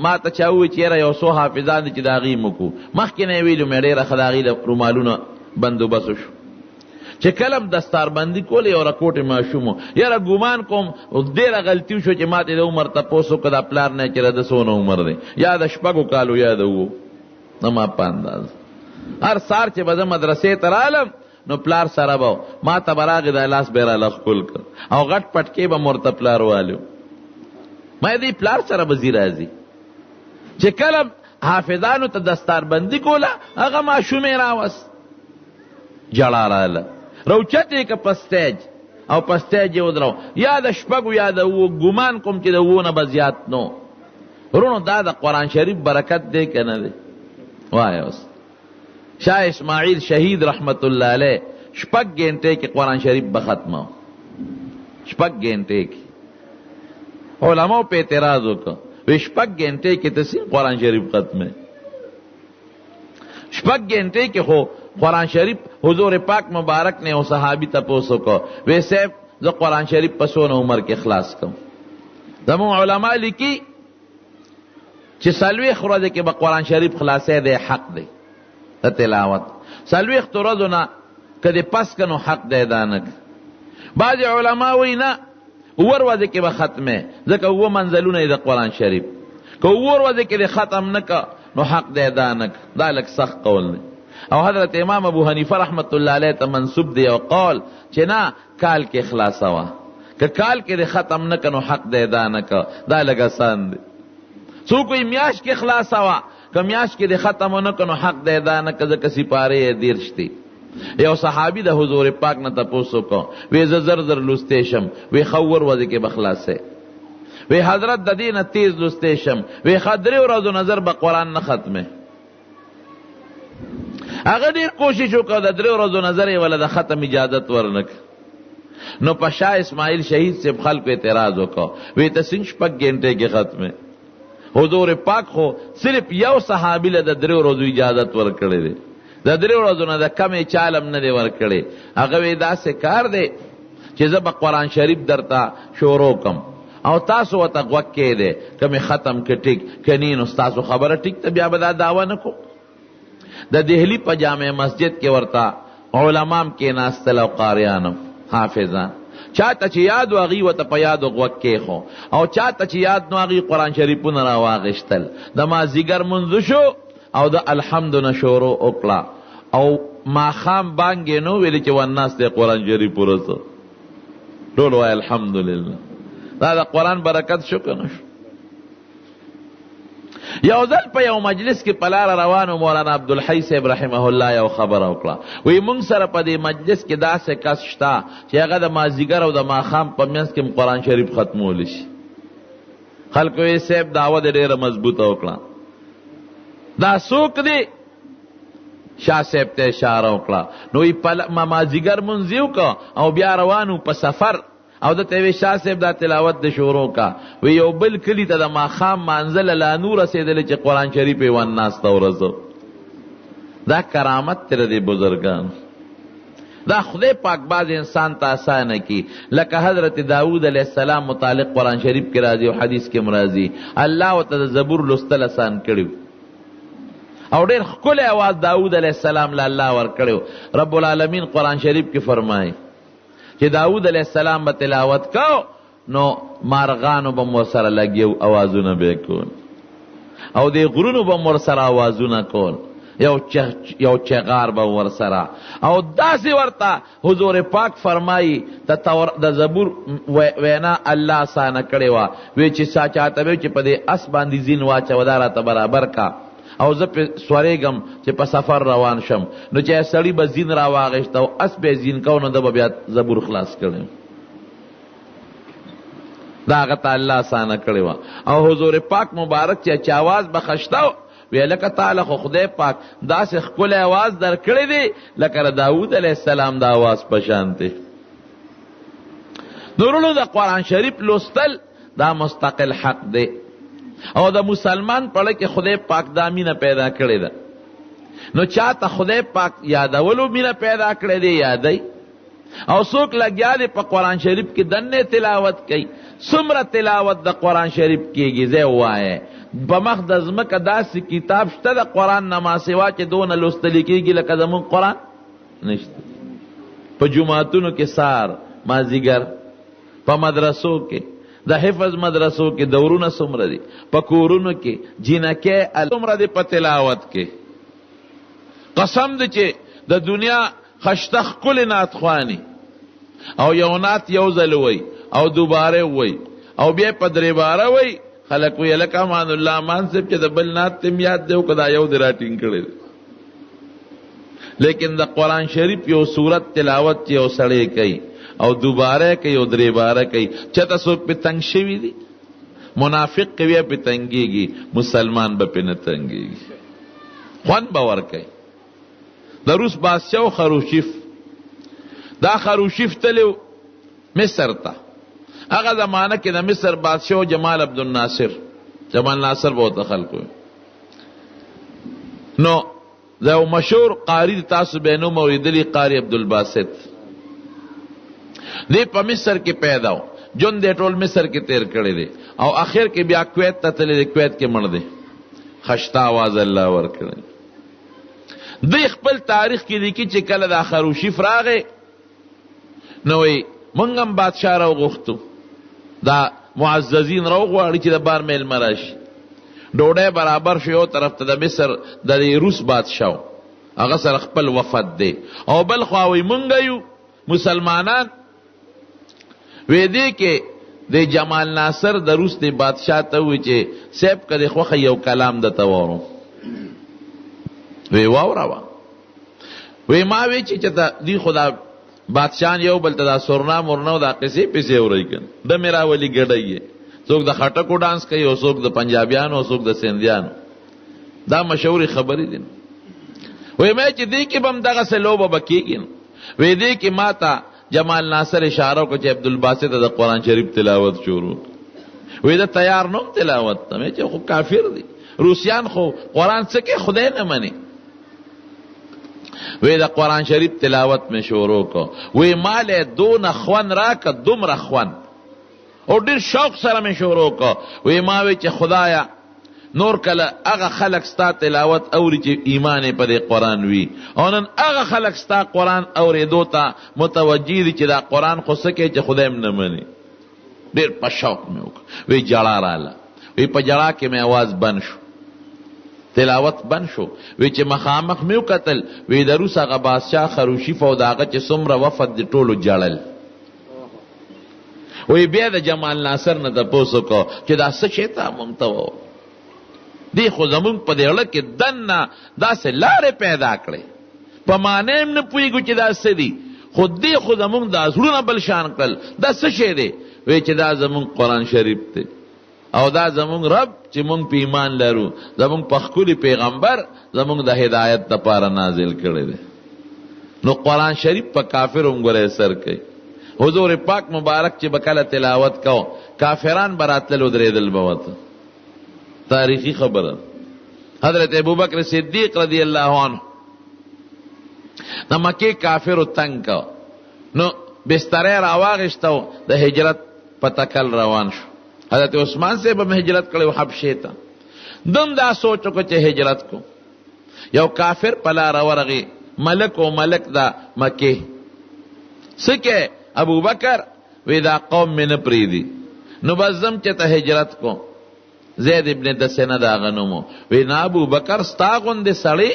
ما ته چا ووایي چې یاره یو څو حافظان دي چې د هغې موکو مخکې نه یې ویلي مې ډېره ښه د هغې د رومالونه بندوبست شو چې کله م دستاربندي کوله یو رکوټې ماشوم و یاره ګمان کوم ډېره غلطي وشوه چې ما ته د عمر تپوس وکړه دا پلار نه چې د څونه عمر دی یا د 6 کالو یا د 7 زما په اندازه هر سهار چې به زه مدرسې ته رالم نو پلار سره به ما ته به راغې د لاس به یې راله ښکل کړ او غټ پټکې به م ورته پلار والو ما دی پلار سره به ځي راځي چې کله حافظانو ته دستاربندي کوله هغه ماشومې راوست جړا راله روچت یې که په سټیج او په سټیج یې ودرو یا د 6 یا د 7 ګمان کوم چې د 7 نه به زیات نو. ورونو دا د قرآن شریف برکت دی که نه دی؟ وایه اوس شاه اسماعیل شهید رحمت الله علیه 6 گھنٹے کې قرآن شریف به ختمه 6 گھنٹے کې علماء په اعتراض وکړه وی 6 گھنٹے کې ته قرآن شریف ختمه 6 گھنٹے کې خو قرآن شریف حضور پاک مبارک نے او صحابی تپوس وکړه وی صاحب زه قرآن شریف په څونه عمر کې خلاص کوم. زموږ علما لیکي چې 40 ورځې کې به قرآن شریف خلاصې دی حق دی د تلاوت 40 ورځو نه که دې پس که نو حق دی دا نه. بعضې علما وایي نه 7 ورځې کې به ختمې ځکه 7 منزلونه د قرآن شریف که 7 ورځې کې دې ختم نه که نو حق دی دا نه. دا لږ سخت قول دی او حضرت امام ابو حنیفه رحمت الله علیه ته منسوب دی او قول چې نه کال کې خلاصوه که کال کې دې ختم نه که نو حق دی دا نه که دا لږ آسان دی. څوک وایي میاشت کې خلاصوه که میاشت کې دې ختم نه که نو حق دی دا نه که ځکه سپارې یې 30 دي. یو صحابي د حضور پاک نه تپوس وکړه وی زه زر زر لوستی شم وی ښه 7 ورځې کې به خلاصې وی حضرت د دې نه تیز لوستی شم وی ښه 3 ورځو نظر به قرآن نه ختمې. هغه ډېر کوشش وکړه د 3 ورځو نظر یې وله د ختم اجازت ورنک. نو په شاه اسماعیل شهید صاحب خلکو اعتراض وکړه وی ته څنګه 6 گھنٹے کې ختمې. حضور پاک خو صرف یو صحابي له د 3 ورځو اجازت ورکړی دی د 3 ورځو نه د کمې چالم نه دی ورکړی. هغه وی داسې کار دی چې زه به قرآن شریف درته شروع کم او تاسو ورته غوږ کښېږدئ که مې ختم که ټیک که نی نو ستاسو خبره ټیک ته بیا به دا دعوه نه کوم. د دهلی په جامع مسجد کې ورته علمام کېناستل او قاریانم حافظان چاته چې یاد و هغې ورته په یادو غوږ کېښو او چاته چې یاد نو هغې قرآن شریفونه راواغېشتل. د مازدیګر منځ شو او د الحمدو نه شروع وکړه او ماښام بانګ یې نو ویلې چې والناس دی قرآن شریف ورسه ټول وایي الحمدلله. دا د قرآن برکت شو که نه شو؟ یو ځل په یو مجلس کې په لاره روانو مولانا عبدالحی صاحب رحمه الله یو خبره وکړه وی مونږ سره په دې مجلس کې داسې کس شته چې هغه د مازدیګر او د ماښام په منځ کې قرآن شریف ختمولی شي. خلکو یې صاحب دعوه دې ډېره مضبوطه وکړه. دا څوک دی؟ شاه صاحب ته اشاره وکړه نو مازدیګر مونځ یې وکړه او بیا روانو په سفر او د ته وی شاه صاحب دا تلاوت د شروع کا وی یو بل کلی ته د ماښام مانځله لا نور رسېدلی چې قرآن شریف یې والناس ته ورسو. دا کرامت تر دې بزرګانو. دا خدای پاک بعض انسان ته آسانه کی لکه حضرت داود علیه السلام متعلق قرآن شریف کې راځي او حدیث کې مرازي الله ورته د زبور لوستل آسان کړي او ډېر ښکلی اواز داود علیه السلام له الله ورکړی. رب العالمین قرآن شریف کې فرمایي چې داود علیہ السلام به تلاوت کو نو مارغانو به مور سره لګي اوازونه به کول او د غرونو به مور سره اوازونه کول یو چغار به ورسره. او داسې ورته حضور پاک فرمایي د زبور وینا الله آسانه کړې وه، وی چې سا چاته وی چې په دې اس باندې زین واچوه دا راته برابر کا او زه پې سورېږم چې په سفر روان شم. نو چې سړي به زین را واغېسته او اس به زین کو نو ده به بیا زبور خلاص کړی، دا هغه ته الله آسانه کړې وه. او حضور پاک مبارک چې آواز به خشته وی لکه تعالی خو خدای پاک داسې ښکلی آواز در کړی دی لکه د داود علیه السلام د آواز په شان دی. نورونو د قرآن شریف لوستل دا مستقل حق دی او د مسلمان په کې خدای پاک دا مینه پیدا کړې ده. نو چاته خدای پاک یادولو مینه پیدا کړې دی یادی، او څوک لګیا دی په قرآن شریف کې دنې تلاوت کوي. څومره تلاوت د قرآن شریف کېږي ځای ووایه. په مخ د ځمکه داسې کتاب شته د قرآن نه ما سوا چې دونه لوستلی کېږي لکه زمونږ قرآن نشته. په جوماتونو کې سار مازدیګر، په مدرسو کې د حفظ مدرسو کې دورونه څومره دي، په کورونو کې جینکې څومره دي په تلاوت کې. قسم دی چې د دنیا خشته ښکلې نعتخواني او یو نعت یو ځل وی او دوباره وی او بیا په درې باره وی، خلق وی لکه امان الله امان صاحب چې د بل نعت تم یاد دی او که دا یو دی را ټینګ کړی دی. لیکن د قرآن شریف یو صورت تلاوت چې یو سړی کوي او دوباره کوي او درې باره کوي، چېته څوک پې تنګ شوي دي؟ منافق که بیا پې تنګېږي، مسلمان به پې نه تنګېږي، خوند به ورکوي. د روس بادشاه خروشیف، دا خروشیف تلو مصر ته. هغه زمانه کې د مصر بادشاه جمال عبدالناصر، جمال ناصر به ورته خلکو. نو د یو مشهور قاري تاسو به نوم اورېدلي قاري عبدالباسط، دی په مصر کې پیدا و، جون دی ټول مصر کې تیر کړی دی او آخر کې بیا کویت ته تللی دی، کویت کې مړ دی. خشته آواز الله ورکړی. دی خپل تاریخ کې لیکي چې کله دا خروشیف راغی نو وی مونږ هم بادشاه راوغوښتو، دا معززین راوغواړي چې د بار میلمه راشي. ډوډۍ برابر شو، یو طرف ته د مصر د روس بادشاه هغه سره خپل وفد دی او بل خوا وی مونږ یو مسلمانان. وی دی کې د جمال ناصر د روس دی بادشاه ته وی چې صاحب کدی خوښه یو کلام درته واورم. وی واوره. وی ما وی چې دی خدا بادشاہان یو بل ته دا سورنا مرنو دا قصې پسې اورئ کن د میرا ولی ګډی، څوک د خټکو ډانس کوي او څوک د پنجابیانو او څوک د سندیانو. دا مشهوري خبرې دي. وی مې چې دی کې بم دغه څه لوبه به کېږي. وی دی کې ما ته جمال ناصر اشاره وکړه چې عبدالباسط د قرآن شریف تلاوت شروع. وی دا تیار نوم تلاوت ته. مې چې خو کافر دي، روسیان خو قرآن څه کې خدای نه مني. وی دا قرآن شریف تلاوت میں شروع کو. وی مالے دون خوان راکا دومره خوان او ډیر شوق سره میں شروع کو. وی ماوی چې خدایا نور کله هغه خلق ستا تلاوت اوري چې ایمان په دې قرآن وی، او نن هغه خلق ستا قرآن اورېدو ته متوجه دي چې دا قرآن خو څه کوي چې خدای هم نه مني. ډیر په شوق مې وکړه. وی جړا راله. وی په جړا کې مې आवाज بند شو، تلاوت بند شو. وی چې مخامخ میو قتل، وی د روس هغه بادشاه خروشیف او داغه چې څومره وفد د ټولو جړل. وی بیا د جمال ناصر نه تپوس وکړو چې دا څه شی ته مونږ ته ووایو، دی خو زمونږ په دې اړه کې دننه داسې لارې پیدا کړې، په معنی هم نه پوهېږو چې دا څه دي، خو دی خو زمونږ دا زړونه بل شان کړل. دا څه شی دی؟ وی چې دا زمونږ قرآن شریف دی او دا زمونږ رب چې مونږ په ایمان لرو، زمونږ په ښکلي پیغمبر زمونږ د هدایت دپاره نازل کړی دی. نو قرآن شریف په کافر هم ګوره اثر کوي. حضور پاک مبارک چې به کله تلاوت کو کافران به راتلل ودرېدل به ورته. تاریخي خبره. حضرت ابوبکر صدیق رضی الله عنه د مکې کافرو تنګ کو، نو بسترې راواغېسته د هجرت په تکل روان شو. حضرت عثمان صاحب هم هجرت کړی و حبشې ته. دم دا سوچ وکړو چې هجرت کو. یو کافر په لاره ورغی، ملک و ملک دا مکې. څه کې ابوبکر؟ وی دا قوم مې نه پرېږدي، نو بس ځم چې ته هجرت کو. زید ابن دسنه د هغه نوم و. وی نه ابوبکر ستا غوندې سړی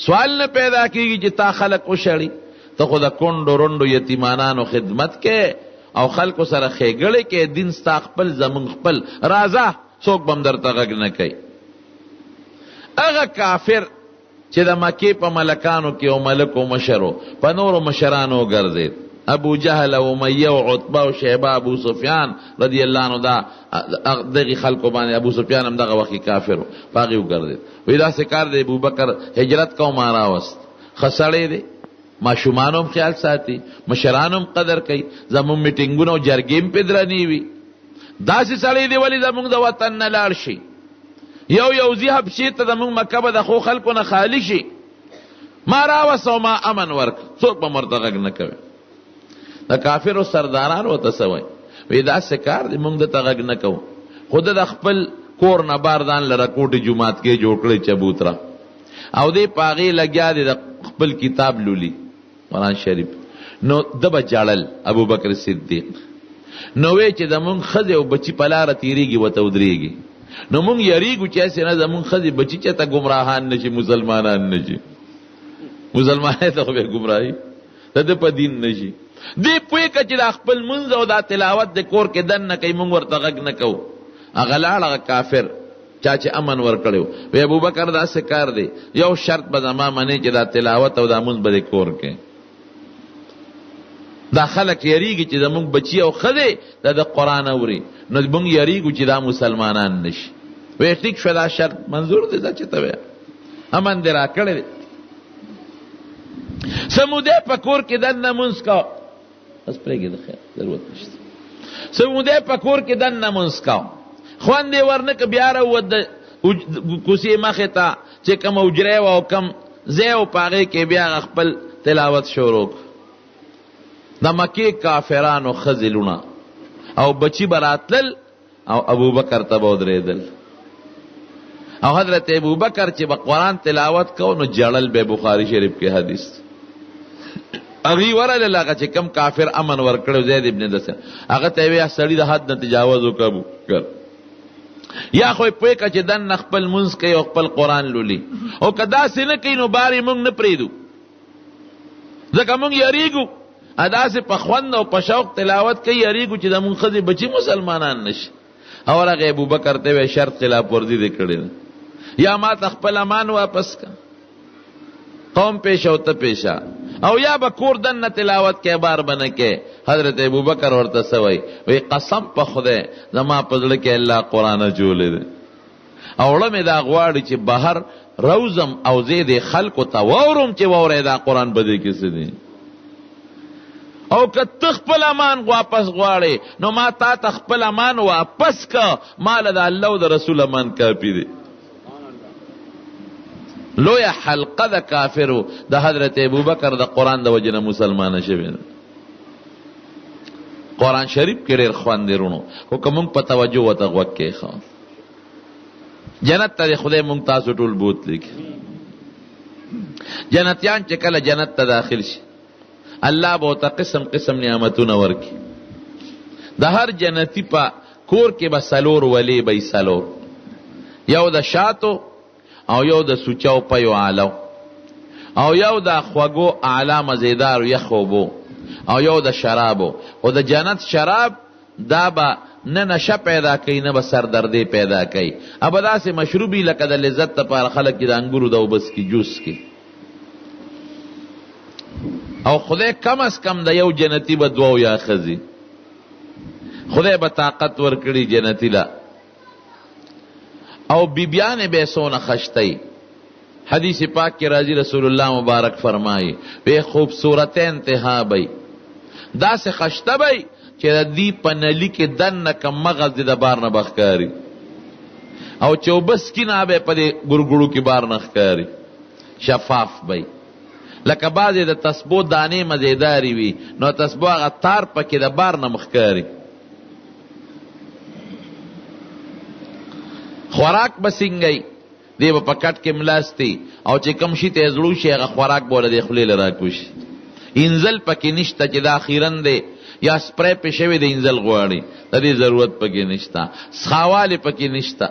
سوال نه پیدا کیږي چې تا خلق وشړي. ته خو د کونډو رونډو یتیمانانو خدمت کې او خلکو سره ښېګړې کې، دین ستا خپل زمون خپل، راځه څوک به هم درته غږ نه کوي. هغه کافر چې د مکې په ملکانو کې او ملک و مشرو په نورو مشرانو وګرځېد، ابو جهل او امیه او عتبه او شیبه، ابو سفیان رضی الله عنه، دا دغه خلکو باندې ابو سفیان هم دغه وخت کافر په هغې وګرځېد. وایي داسې کار دی ابوبکر هجرت کوم راوست، ښه سړی دی، ماشومانو هم خیال ساتي، مشرانو هم قدر کوي، زمونږ میټینګونه او جرګې هم پې درنې وي. داسې سړی دی ولې زمونږ د وطن نه لاړ شي، یو ځي حبشې ته، زمونږ مکه به د ښو خلکو نه خالي شي. ما راوست او ما امن ورک، څوک به ورته غږ نه کوي. د کافرو سرداران ورته څه وایي؟ وایي داسې کار دی مونږ دته غږ نه کوو، خو د خپل کور نه بار ځان لره کوټې جومات کې جوړ کړی چبوتره، او دی په هغې لګیا دی د خپل کتاب لولي قرآن شریف. نو ده به جړل ابوبکر صدیق، نو وی چې زمونږ ښځې او بچي په لاره تېرېږي ورته ودرېږي، نو مونږ یریږو چې هسې نه زمونږ ښځې بچي چېرته ګمراهان نه شي، مسلمانان نه شي. مسلمانۍ ته خو بیا ګمراهي د ده په دین نه شي. دی پوهې که چې دا خپل منځ او دا تلاوت د کور کې دن نه کوي، مونږ ورته غږ نه کوو. هغه لاړ هغه کافر چا چې امن ورکړی و، وی ابوبکر داسې کار دی، یو شرط به زما منې چې دا تلاوت او دا منځ به د کور کې، دا خلک یریږي چې زمونږ بچي او ښځې د قرآن اوري، نو مونږ یریږو چې دا مسلمانان نشي. وی ټیک شو، دا شرط منظور دی، دا چې ته ویه امن دې را کړی دی. سمودی په کور کې دننه مونځ کو، بس پرېږدې د خیر ضرورت نشته. سمودی په کور کې دننه مونځ کو، خوند یې ورنه که، بیا راووت د کوڅې مخې ته چې کوم حجرې وه او کوم ځای و، په هغې کې بیا هغه خپل تلاوت شروع کړو. د مکې کافرانو ښځې لونه او بچي به راتلل او ابوبکر ته به ودرېدل، او حضرت ابوبکر چې به قرآن تلاوت کو نو جړل به. بخاري شریف کې حدیث هغې ورلل، هغه چې کم کافر امن ورکړی زید ابن دسم، هغه ته یې ویې سړي د حد نه تجاوز وکړه ابوبکر، یا خو یې پوهې که چې دننه خپل منځ کوي او خپل قرآن لولي، او که داسې نه کوي نو بار یې مونږ نه پرېږدو، ځکه مونږ یریږو داسې په خوند او په شوق تلاوت کوي، یریږو چې زمونږ ښځې بچي مسلمانان نشي. او هغه ابوبکر ته ویې شرط خلاف ورزي دې کړې ده، یا ما ته خپل امان واپس که، قوم پیشه او ته پیشه، او یا به کور دننه تلاوت کې بار به نه کې. حضرت ابوبکر ورته څه وایي؟ وایي قسم په خدای زما په زړه کې الله قرآن اچولی دی، او وړه مې دا غواړي چې بهر روزم او زه دې خلکو ته واورم چې واورئ دا قرآن په دې کې څه دی، او که ته خپل امان واپس غواړې نو ما تا ته خپل امان واپس که، ما له د الله او د رسول امان کافي دی. لویه حلقه د کافرو د حضرت ابوبکر د قرآن د وجې نه مسلمانه شوې ده. قرآن شریف کې ډېر خوند دی رونو، خو که مونږ په توجه ورته غوږ کېښو، جنت ته خدای مونږ تاسو ټول بوتلی کړي. جنتیان چې کله جنت ته داخل شي، الله به ورته قسم قسم نعمتونه ورکړي. د هر جنتي په کور کې به څلور ولي به څلور، یو د شاتو او یو د سوچو پیو آلو، او یو د خوږو اعلی مزیدار یخ اوبو، او یو د شرابو. او د جنت شراب دا به نه نشه پیدا کوي نه به سردردی پیدا کوي، ابه داسې مشروبي لکه د لذت لپاره خلک د انګورو د اوبس کې جوس کې. او خدای کم از کم د یو جنتی به دوه یا ښځې، خدای به طاقت ورکړي جنتی له، او بیبیانې به یې څونه خشتی. حدیث پاک کې راځي رسول الله مبارک فرمایي وی خوبصورت انتها بی، داسې خشته بی چې د دې په نلي کې دننه کم مغز د بار نه بخکاري، او چې اوبس کې نه به په دې ګړګړو کې بار نه ښکاري، شفاف بی. لکه بعضې د تسبو دانې مزیداري وي، نو تسبو هغه تار پکې د بار نه مخکاري. خوراک به څنګه دی به په کټ کې ملاستی، او چې کم شي ته زړو شي هغه خوراک به له خولې له راکوشي. انزل پکې نشته چې دا خیرن دی یا سپری پې شوی د انزل غواړي، د دې ضرورت پکې نشته. سخاوالی پکې نشته،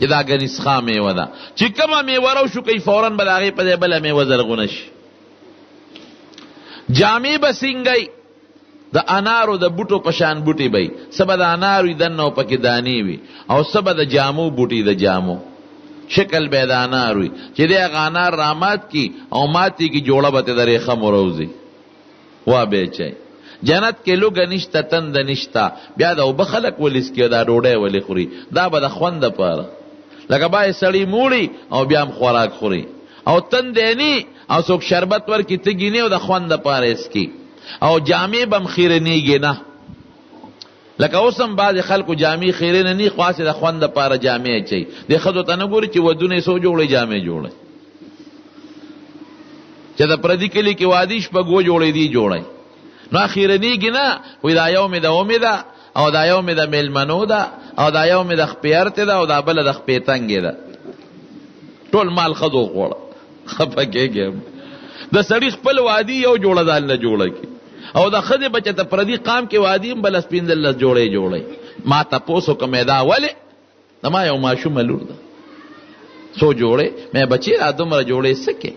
چې دا ګنیسخه میوه ده چې کومه میوه راوشو کوي فوراً به د هغې په ځای بله میوه زرغونه شي. جامې به سینګی د انارو د بوټو په شان بوټي به څه به د انارو وي دننه او پکې دانې وي او څه به د جامو بوټي د جامو شکل به د انار وي چې دی هغه انار رامات کی او ماتی کی جوړه به د ریخم وروځي وا بیچی. جنت کې لوګه نشته تنده نشته بیا د اوبه خلک ولیس کې دا ډوډۍ ولې خوري دا به د خوند دپاره لکه باید سړی موړي او بیا هم خوراک خوري او تندې نی او څوک شربت ورکي تږي نه او د خوند دپاره اسکي او جامې به هم خیرنېږي نه لکه اوس هم بعضې خلکو جامې خیرنه نی خاصې د خوند دپاره جامې اچوي دې ښځو ته نه ګوري چې ودونه یې څو جوړی جامې جوړی چې د پردي کلي کې واده شپږ جوړی دی جوړی نو خیرنېږي نه وایي دا یو مې د اومې ده او دا یو مې د میلمنو ده او دا یو مې د خپې ارتې ده او دا بله د خپې تنګې ده ټول مال ښځو خوړه خفه کېږي د سړي خپل وادي یو جوړه ځان نه جوړه کړي او د ښځې بچه ته پردي قام کې وادي هم بله سپېنځلس جوړی ما تپوس وکړم دا ولې زما یو ماشومه لور ده څو جوړې مې بچې را دومره جوړې څه کې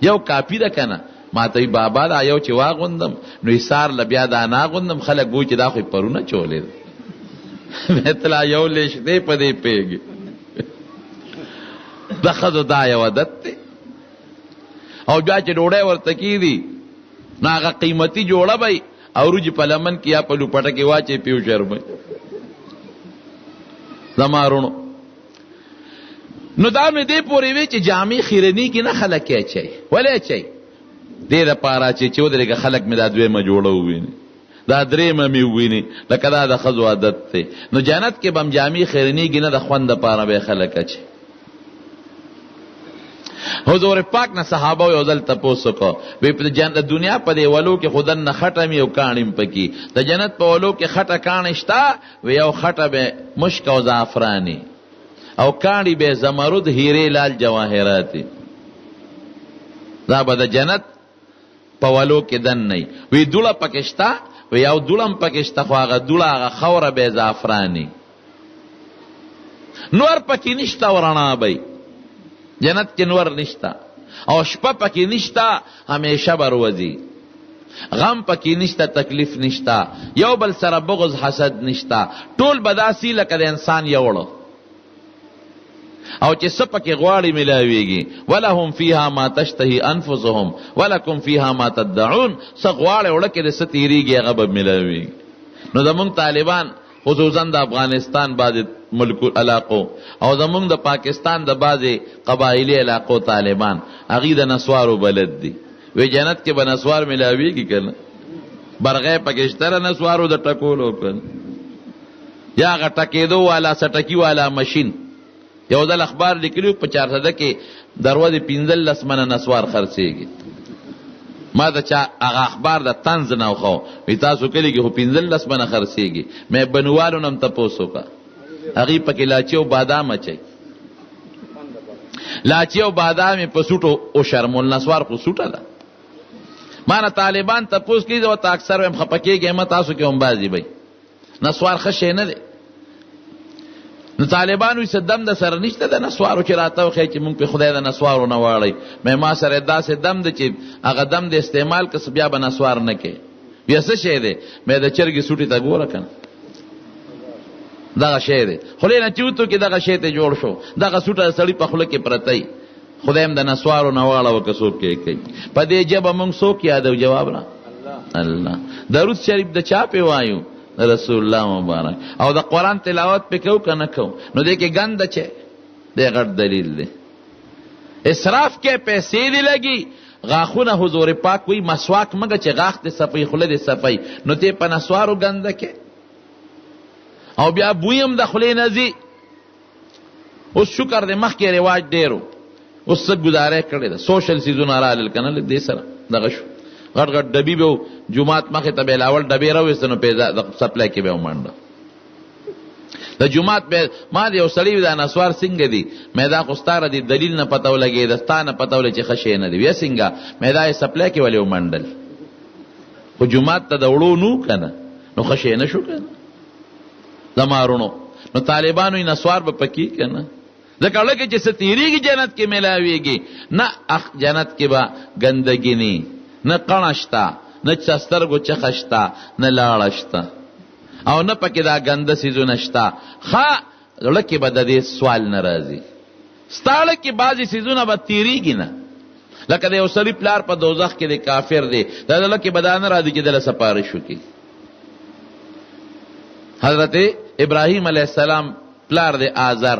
یو کاپي ده که نه ما ته بابا دا یو چې واغوندم نو ایسار له بیا دا ناغوندم خلک ګوي چې دا خو یې پرونه چولې ده مې یو لیش دی په دې پوهېږي د ښځو دا یو عادت دی او بیا چې ډوډۍ ورته کېږي نو هغه قیمتي جوړه به او روجي په لمن کې یا په لوپټه کې واچوي پیو شرموي زما رونو نو دا مې دې پورې وی چې جامې خیرنېږي نه خلک یې اچوي ولې اچوي دې دپاره چې ودرېږه خلک مې دا دویمه جوړه وویني دا درېیمه مې وویني لکه دا د ښځو عادت دی نو جنت کې به هم جامې خیرنېږي نه د خوند دپاره به یې خلک اچوي. حضور پاک نه صحابه یو ځل تپوس وکړو وی په دنیا په دې ولو کې خو دننه خټه مې او کاڼي م پکې د جنت په ولو کې خټه کاڼي شته وی یو خټه به مشک او زعفراني او کاڼي به زمرد هیرې لال جواهراتي دا به د جنت په ولو کې دننه وی دوړه پکې شته وی یو دوړه م پکې شته خو هغه دوړه هغه خوره به زعفراني نور پکې نشته او رڼا به جنت کې نور نشتا او شپه پکې نشتا همیشه بروزي غم پکې نشتا تکلیف نشتا یو بل سره بغض حسد نشتا ټول بداسي لکه د انسان یوړو او چې څه پکې غواړي ملاویږي ولهم فیها ما تشتهي انفسهم ولکم فیها ما تدعون څه غواړي وړه کې د څه تیریږي هغه به ملاویږي. نو زمونږ طالبان خصوصا د افغانستان بعضې ملکو علاقو او زمونږ د پاکستان د بعضې قبایلي علاقو طالبان هغوی د نسوارو بلد دي وی جنت کې به نسوار ملاویږي که نه برغی پکې شته د نسوارو د ټکولو که یا هغه ټکېدو والا سټکي والا مشین یو ځل اخبار لیکلي په 400 کې دروازې 15 منه نسوار خرڅېږي ما د چا هغه اخبار د طنز نه وخو وی تاسو کلي کې خو 15 منه خرڅېږي مې بنوالو نه هم تپوس وکړه هغوی پکې لاچي او بادام اچوي لاچي او بادام یې په سوټو او شرمول نسوار خو سوټه ده ما نه طالبان تپوس کوي زه ورته اکثر وایم خفه کېږئ مه تاسو کې هم بعضې بی نسوار ښه شی نه دی نو طالبان وی څه دم د سره نشته د نسوارو چې راته وښیي چې مونږ پې خدای د نسوارو نه واړئ مې ما سره داسې دم دی چې هغه دم د استعمال که بیا به نسوار نه کوې بیا څه شی دی مې د چرګې سوټي ته ګوره که نه دغه شی دی خولې نه چوتو کې دغه شی ته جوړ شو دغه سوټه د سړي په خوله کې پرتی خدای هم د نسوارو نه واړوه که څوک یې کوي په دې ژبه مونږ څوک یادو جواب را الله درود شریف د چا پې وایو رسول الله مبارک او د قرآن تلاوت پې کوو که نه کوو نو دې کې ګنده چې دی غټ دلیل دی اسراف کې پیسې دی لګي غاښونه حضور پاک وی مسواک مګه چې غاښ دې صفی خوله دې صفی نو ته په نسوارو ګنده کې او بیا بوی هم د خولې نه ځي اوس شکر دې مخکې رواج ډېر و اوس څه ګزاره کړې ده سوشل سیزونه رالل که نه دې سره دغه شو غټ غټ ډبي به جومات مخې ته به لاول ډبې راویسته نو د سپلای کې به ومنډه د جومات به ما د یو سړي دا نسوار څنګه دي مې دا خو ستا د دلیل نه پته ولګېده ستا نه پته ولې چې ښه شی نه دی ویې څنګه مې دا یې سپلای کې ولې ومنډل خو جومات ته د وړو نو که نه نو ښه شی نه شو که نه زما رونو نو طالبانو یې نسوار به پکې که نه ځکه لکه چې څه تېرېږي جنت کې میلاویږي نه جنت کې به ګندګي نه قڼه شته نه سترګو چخه شته نه لاړه شته او نه پکې دا ګنده څیزونه شته زړه کې به د دې سوال نه راځي ستا زړه کې بعضې څیزونه به تېرېږي نه لکه د یو سړي پلار په دوزخ کې د کافر دی دا زړه کې به دا نه راځي چې دله سپارش وکړي حضرت ابراهیم علیه السلام پلار دی آزر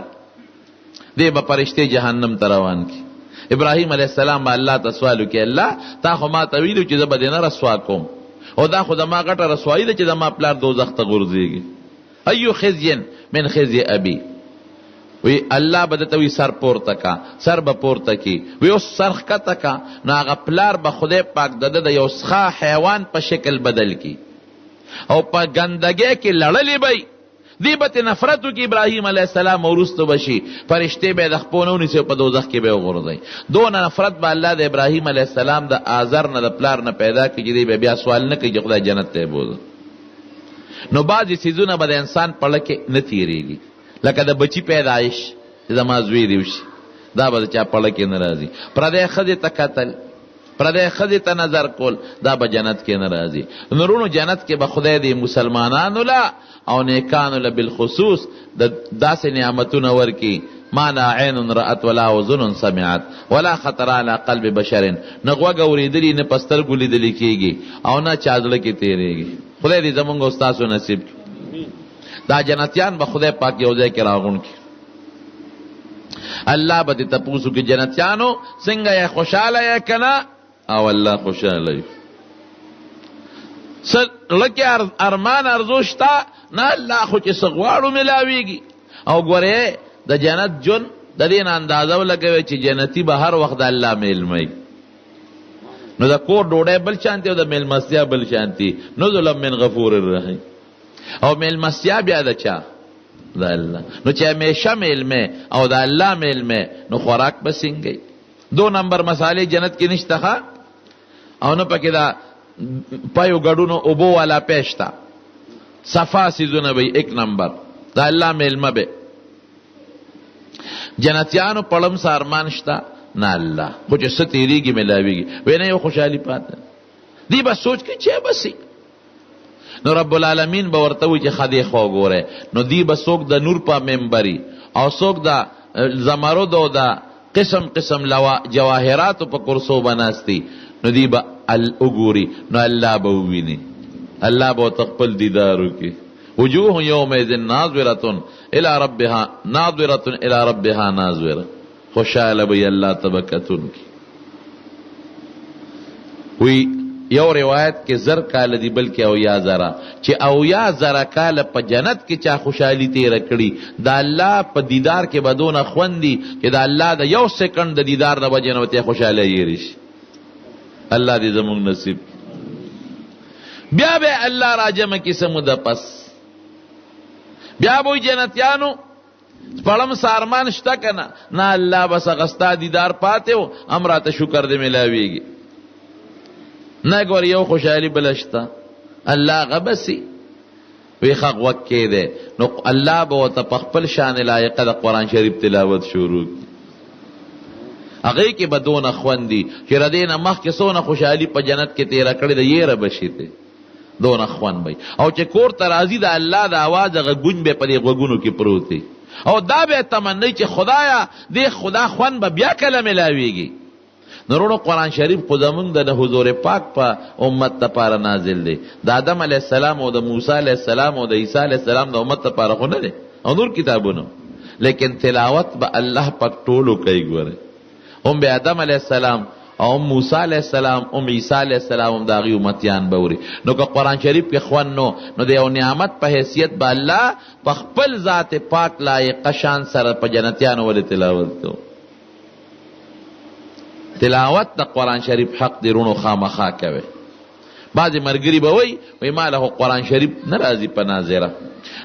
دی به فرشتې جهنم ته روان کی ابراهیم علیه السلام به الله ته سوال وکړي الله تا خو ما ته ویلو چې زه به دې نه رسوا کوم او دا خو زما غټه رسوایي ده چې زما پلار دوزخ ته غورځېږي ایو خزي من خزي ابي وی الله به درته وي سر پورته کا سر به پورته کی وی اوس سر ښکته کا نو هغه پلار به خدای پاک د ده د یو څښا حیوان په شکل بدل کی او په ګندګۍ کې لړلې به دی به ترې نفرت وکړي ابراهیم علیه السلام وروسته به شي فرشتې به یې د خپو نه ونیسي او په دوزخ کې به یې وغورځوي دونه نفرت به الله د ابراهیم علیه السلام د آزر نه د پلار نه پیدا کړي چې دی به بیا سوال نه کوي چې خدای جنت ته یې بوځه نو بعضې څیزونه به د انسان په زړه کې نه تېرېږي لکه د بچي پیدایش چې زما زوی دې وشي دا به د چا په زړه کې نه راځي پردی ښځې ته کتل پردی ښځې ته نظر کول دا به جنت کې نه راځي نورونو جنت کې به خدای دې مسلمانانو له او نیکانو له بالخصوص د داسې نعمتونه ورکي ما لا عین رأت ولا اذن سمعت ولا خطر على قلب بشر نه غوږ اورېدلي نه په سترګو لیدلي کېږي او نه چا زړه کې تېرېږي خدای دې زمونږ او ستاسو نصیب کړي دا جنتیان به خدای پاک یو ځای کې راغونډ کړي الله به دې تپوس وکړي جنتیانو څنګه یې خوشحاله یې که نه او الله خوشحاله یې لکه ارمان ارزو شته نه الله خو چې څه غواړو میلاویږي او ګورې د جنت جون د دې نه اندازه ولګوي چې جنتي به هر وخت د الله میلمه نو د کور ډوډۍ بل شانتي او د میلمستیا بل شانتي نزلا من غفور الرحیم او میلمستیا بیا د چا د الله نو چې همیشه میلمه او د الله میلمه نو خوراک به څنګه 2 نمبر مسالې جنت کې نشته او نه پکې دا پایو ګډونو اوبو والا پېشتا صفا سیزونه به 1 نمبر دا الله میلمه به جنتیانو پړم سارمان شتا نه الله خو چې څه تېرېږي میلاویږي وی نه یو خوشحالي پاته دی به سوچ کې چې بسي نو رب العالمین به ورته وي چې خدای خوا ګوره نو دی به څوک د نور په ممبري او څوک د زمرد او د قسم قسم جواهراتو په کرسو بناستی نو دی به وګوري نو الله به وویني الله به تخپل دیدار وکړي وجوه یومئذ ناظرة الى ربها ناظرة الى ربها ناظرة خوشحاله به الله تبکتون کی وی یو روایت کې 1000 کال دی بلکې او یا زرا چې او یا زرا کال په جنت کې چا خوشحالي تیر کړي دا الله په دیدار کې بدون خوندي چې دا الله د یو سکند د دیدار د وجه نه ته خوشاله یریش الله دې زموږ نصیب بیا به الله راجمه کې سمود پس بیا به جنتیانو پړم سارمان شته کنه نه الله بس غستا دیدار پاتې او امراته شکر دې ملاويږي نه ګور یو خوشحالي بلشتا الله غبسي وی خق وکې ده نو الله به ته خپل شان لایق د قران شریف تلاوت شروع هغه کې بدون خوندي چې ردینه مخ کې سونه خوشحالي په جنت کې تیر کړی د یره بشیته دون خوان بای او چې کور ته راځي د الله د आवाज غږون به پرې غوګونو کې پروت دی او دا به تمنې چې خدایا دې خدا خوان به بیا کله ملاويږي نورونو قرآن شریف خو زمونږ د حضور پاک په امت لپاره نازل دی د آدم علیه السلام او د موسی علیه السلام او د عیسی علیه السلام د امت لپاره خو نه دی او نور کتابونه لیکن تلاوت به الله پاک ټولو کوي ګوره هم به آدم علیه السلام او موسی علیه السلام او عیسی علیه السلام هم داغي امتیان بوري نو که قرآن شریف کې خوان نو د یو نعمت په حیثیت به الله په خپل ذات پاک لایق شان سره په جنتیانو ول تلاوت کو تلاوت د قرآن شریف حق دی رونو خامخا کوي بعضی مرګري به وای ما له قرآن شریف ناراضي په ناظره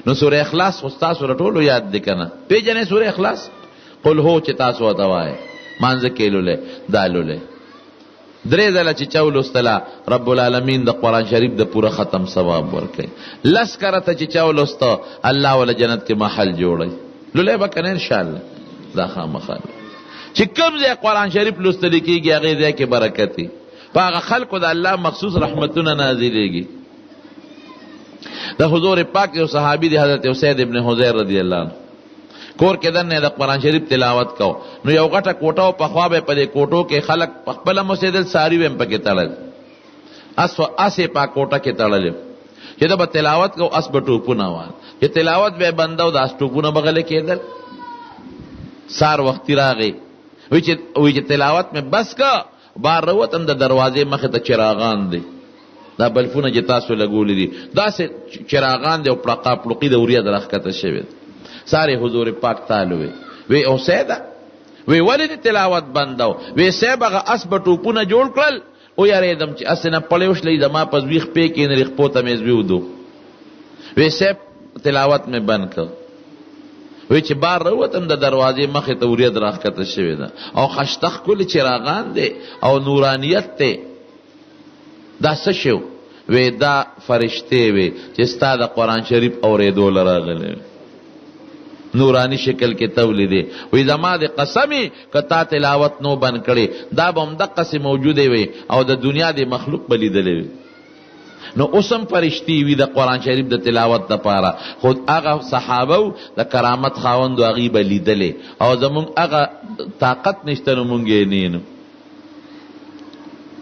نو سوره اخلاص خو تاسو ټولو یاد دي کنه پیژنې سوره اخلاص قل هو چې تاسو وتاوای مانځ کېلوله دالوله درې ځله چې چا ولوستله رب العالمین د قرآن شریف د پوره ختم ثواب ورکوي. 10 کرته چې چا ولوسته الله ولا جنت کې محل جوړوي. لولی به کنه انشاءالله دا خامخا چې کوم ځای قرآن شریف لوستل کېږي هغې ځای کې برکت وي، په هغه خلکو د الله مخصوص رحمتونه نازلېږي. د حضور پاک یو صحابي دی حضرت اسید ابن حضیر رضی الله عنه، کور کې دنه د قرآن شریف تلاوت کو، نو یو غټه کوټه او په خوا به په دې کوټو کې خلک په خپله مسجد ساری ویم پکې تړل، اسې په کوټه کې تړل چې دا به تلاوت کو، اس به ټوپونه وال چې تلاوت به بنده او د اس ټوپونه بغله کېدل. سار وختي راغی وی چې تلاوت مې بس کا، بار روتم د دروازې مخې ته چراغان دی، دا بلفونه چې تاسو لګولې دي داسې چراغان دی او پړقا پړقي د اوریا د راښکته شوي. سارے حضور پاک تعالی وی او سیدا وی ولې تلاوت بندو، وی سیب هغه اس به ټوپونه جوړ کړل او یاریدم چې اس نه پړیوش لې زما پس ویخ پې کې نه رخ پوته مې زویودو، وی سیب تلاوت مې بند کړ. وی چې بار روتم د دروازې مخې ته اوریا د راښکته شوي ده او خشتخ کل چراغان دی او نورانیت دی. دا څه شو؟ وی دا فرشتې وی چې ستا د قرآن شریف اورېدو راغلی نورانی شکل کې تولیدې. وی زما د قسمی که تا تلاوت نو بند کړي دا به همدقسې موجودې وي او د دنیا د مخلوق به لیدلی وي. نو اوسم فرشتي وي د قرآن شریف د تلاوت دپاره، خود هغه صحابه د کرامت خاوندو هغې به لیدلې او زمونږ هغه طاقت نشته نو مونږ یې نینو.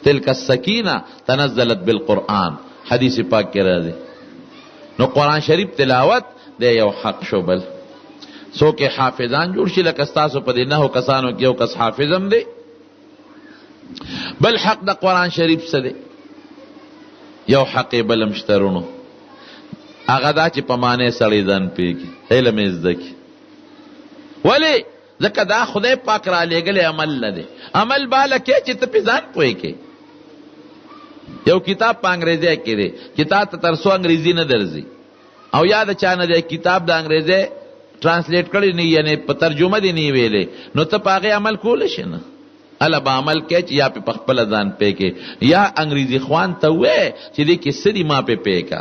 تلک السکینه تنزلت بالقرآن حدیث پاک کې راځي. نو قرآن شریف تلاوت دی یو حق شو. بل څوک حافظان جوړ شي لکه ستاسو په دې 9 کسانو کې یو کس حافظ هم دی. بل حق د قرآن شریف څه دی؟ یو حق بل هم شترونو هغه دا چې په معنی سړی ځان پوهېږي، علم یې زده کړي. ولې؟ ځکه دا خدای پاک را لېږلی عمل نه دی. عمل باله کې چې ته پې ځان پوهېږې. یو کتاب په انګریزی کې دی، کتاب ته تر څو انګریزي نه درځي او یا د چا نه دی کتاب د انګریزی ټرانسلیټ کړی نه یعنی په ترجمه دی نه ویلې، نو ته په هغې عمل کولی شي نه. هله به عمل کوې چې یا پې په خپله ځان پوه کې یا انګریزي خوان ته ووایې چې دې کې څه دي ما پې پوه که.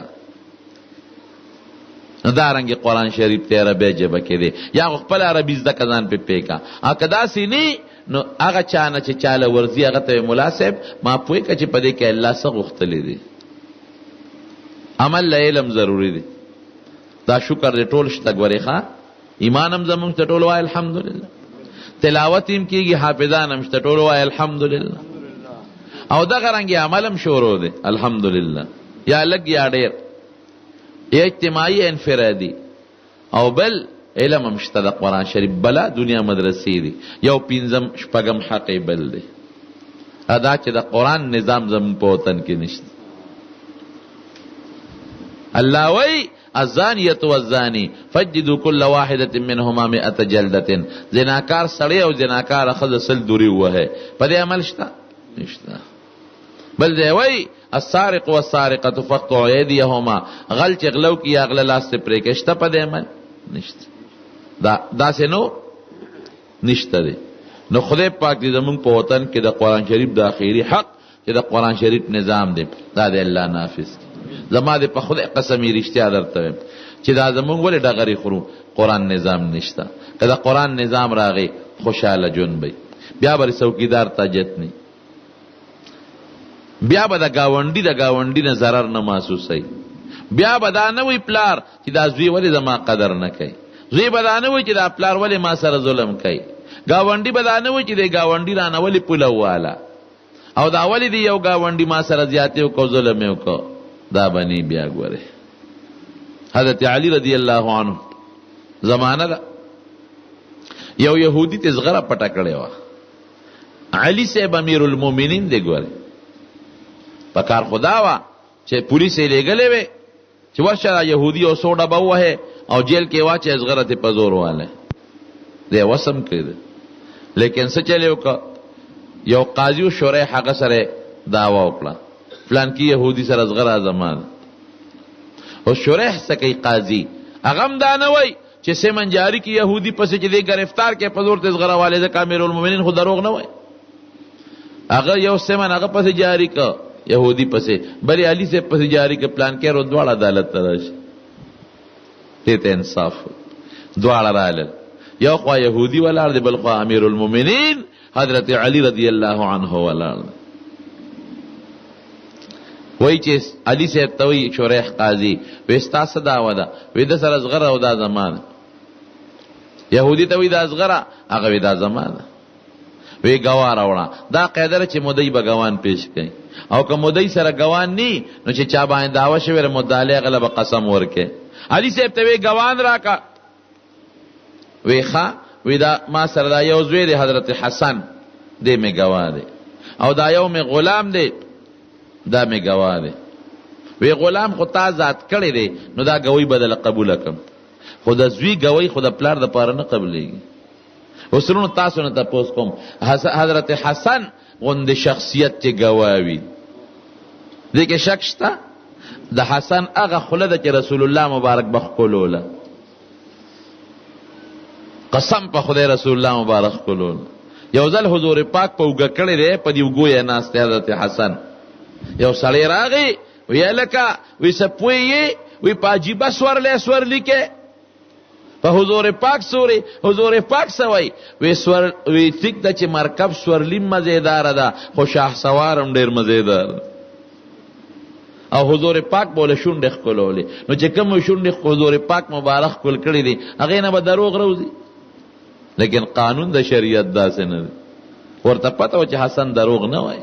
نو دارنګې قرآن شریف ته عربی ژبه کې دی یا خو خپله عربي زده که ځان پې پوه که. او که داسې نه نو هغه چا نه چې چاله ورځي هغه ته ملا صاحب ما پوه که چې په دې کې الله څه غوښتلی دی. عمل له علم ضروري دی. دا شکر دی ټول شته ګورې ښه، ایمان هم زمونږ ته ټول وایي الحمدلله، تلاوت هم کېږي، حافظان هم شته ټول وایي الحمدلله، او دغه رنګې عمل هم شروع دی الحمدلله، یا لږ یا ډېر، یا اجتماعي انفرادي. او بل علم هم شته د قرآن شریف، بله دنیا مدرسې دي. یو 5م 6م حق بل دی ادا چې د قرآن نظام زمون په وطن کې نشته. الله وی الزانیة والزانی فجدوا كل واحدة منهما 100 جلدة. زناکار سړی او زناکار ښځه 100 دورې ووهئ. په دې عمل شته؟ نشته. بل دی وی السارق والسارقة فاقطعوا أيديهما. غل چې غلو کي یا غله لاس ته پرې کړي، شته په دې عمل؟ نشته. داسې نو نشته دی. نو خدای پاک دې زمونږ په وطن کې د قرآن شریف د اخیري حق چې د قرآن شریف نظام دی دا د الله نافذ. زما د په خدای قسمي رښتیا درته وایم چې دا زمونږ ولې ډغرې خورو؟ قرآن نظام نشته. که د قرآن نظام راغی خوشحاله ژوند به بیا به څوکیدار تاجت نه، بیا به د ګاونډي نه ضرر نه محسوسوي، بیا به دا نه وی پلار چې دا زوی ولې زما قدر نه کوي، زوی به دا نه وی چې دا پلار ولې ما سره ظلم کوي، ګاونډي به دا نه وی چې د ګاونډي رانه ولې پوله واله، او دا ولې دی یو ګاونډي ما سره زیاتې وکړو ظلم یې وکړو. دا بنی بیا ګوره حضرت علی رضی الله عنه زمانه ده یو یهودی ته زغره پټه کړې وه. علی صاحب امیر المؤمنین دی ګوره، په کار خدا وه چې پولیس یې لېږلې وې چې ورشه یهودي او 100 ډبه ووهې او جیل کې واچې زغره ته په زور والی دی وسم کړی دی. لیکن څه چلې وکړه، یو قاضي و شورای هغه سره دعوه وکړه فلان کی یهودی سره زغره زمان او شریح سکی قاضی اغم دا نه وای چې سیمن جاری کی یهودی پس چې دې گرفتار کې په زور ته زغره والے ځکه امیر المؤمنین خو دروغ نه وای. هغه یو سیمن هغه پسې جاری که یهودی پسې بلې علي سے پسې جاری که پلان کې رو دواړه عدالت ته راشي دې ته انصاف دواړه رالل یو خوا یهودی ولاړ دی بل خوا امیر المؤمنین حضرت علی رضی الله عنه ولاړ دی وای چې علي صاحب ته وی شریح قاضي وې ستا څه دعوه ده وې د سره اصغر او دا زمانه یهودي ته وی دا اصغره هغه وی دا زمانه وی ګواه راوړه دا قاعده چې مدعي به ګوان پیش کړي او که مدعي سره ګوان نی نو چې چا باندې دعوه شوی مدعي غله به قسم ورکړي علي صاحب ته وی ګوان راکا وی ښا وی دا ما سره دا یو زوی دی حضرت حسن دې مې ګواه دی او دا یو مې غلام دی دا مې ګواه دی وی غلام خو تا ذات کړی دی نو دا ګوی بدل قبول کړم خو د زوی ګوی خو د پلار د پاره نه قبلېږي وسرونو تاسو نه تاسو کوم حضرت حسن غوند شخصیت چې ګواوی دې کې شک شته د حسن هغه خلده چې رسول الله مبارک بخولوله قسم په خدای رسول الله مبارک کولول یو ځل حضور پاک په وګ کړی دی په دې وګوې ناست حضرت حسن یو سړی راغی وی لکه وی سپوی وی پاجیبه سورلی کې په حضور پاک سوري حضور پاک سوي وی ټیک د چې مرکب سورلی مزیدار ده خو شاه سوارم ډیر مزیدار او حضور پاک بوله شونډه خولولې نو چې کوم شونډه حضور پاک مبارک کول کړی دي هغه نه به دروغ راوځي لیکن قانون د شریعت داسې نه دی ورته پته و چې حسن دروغ نه وای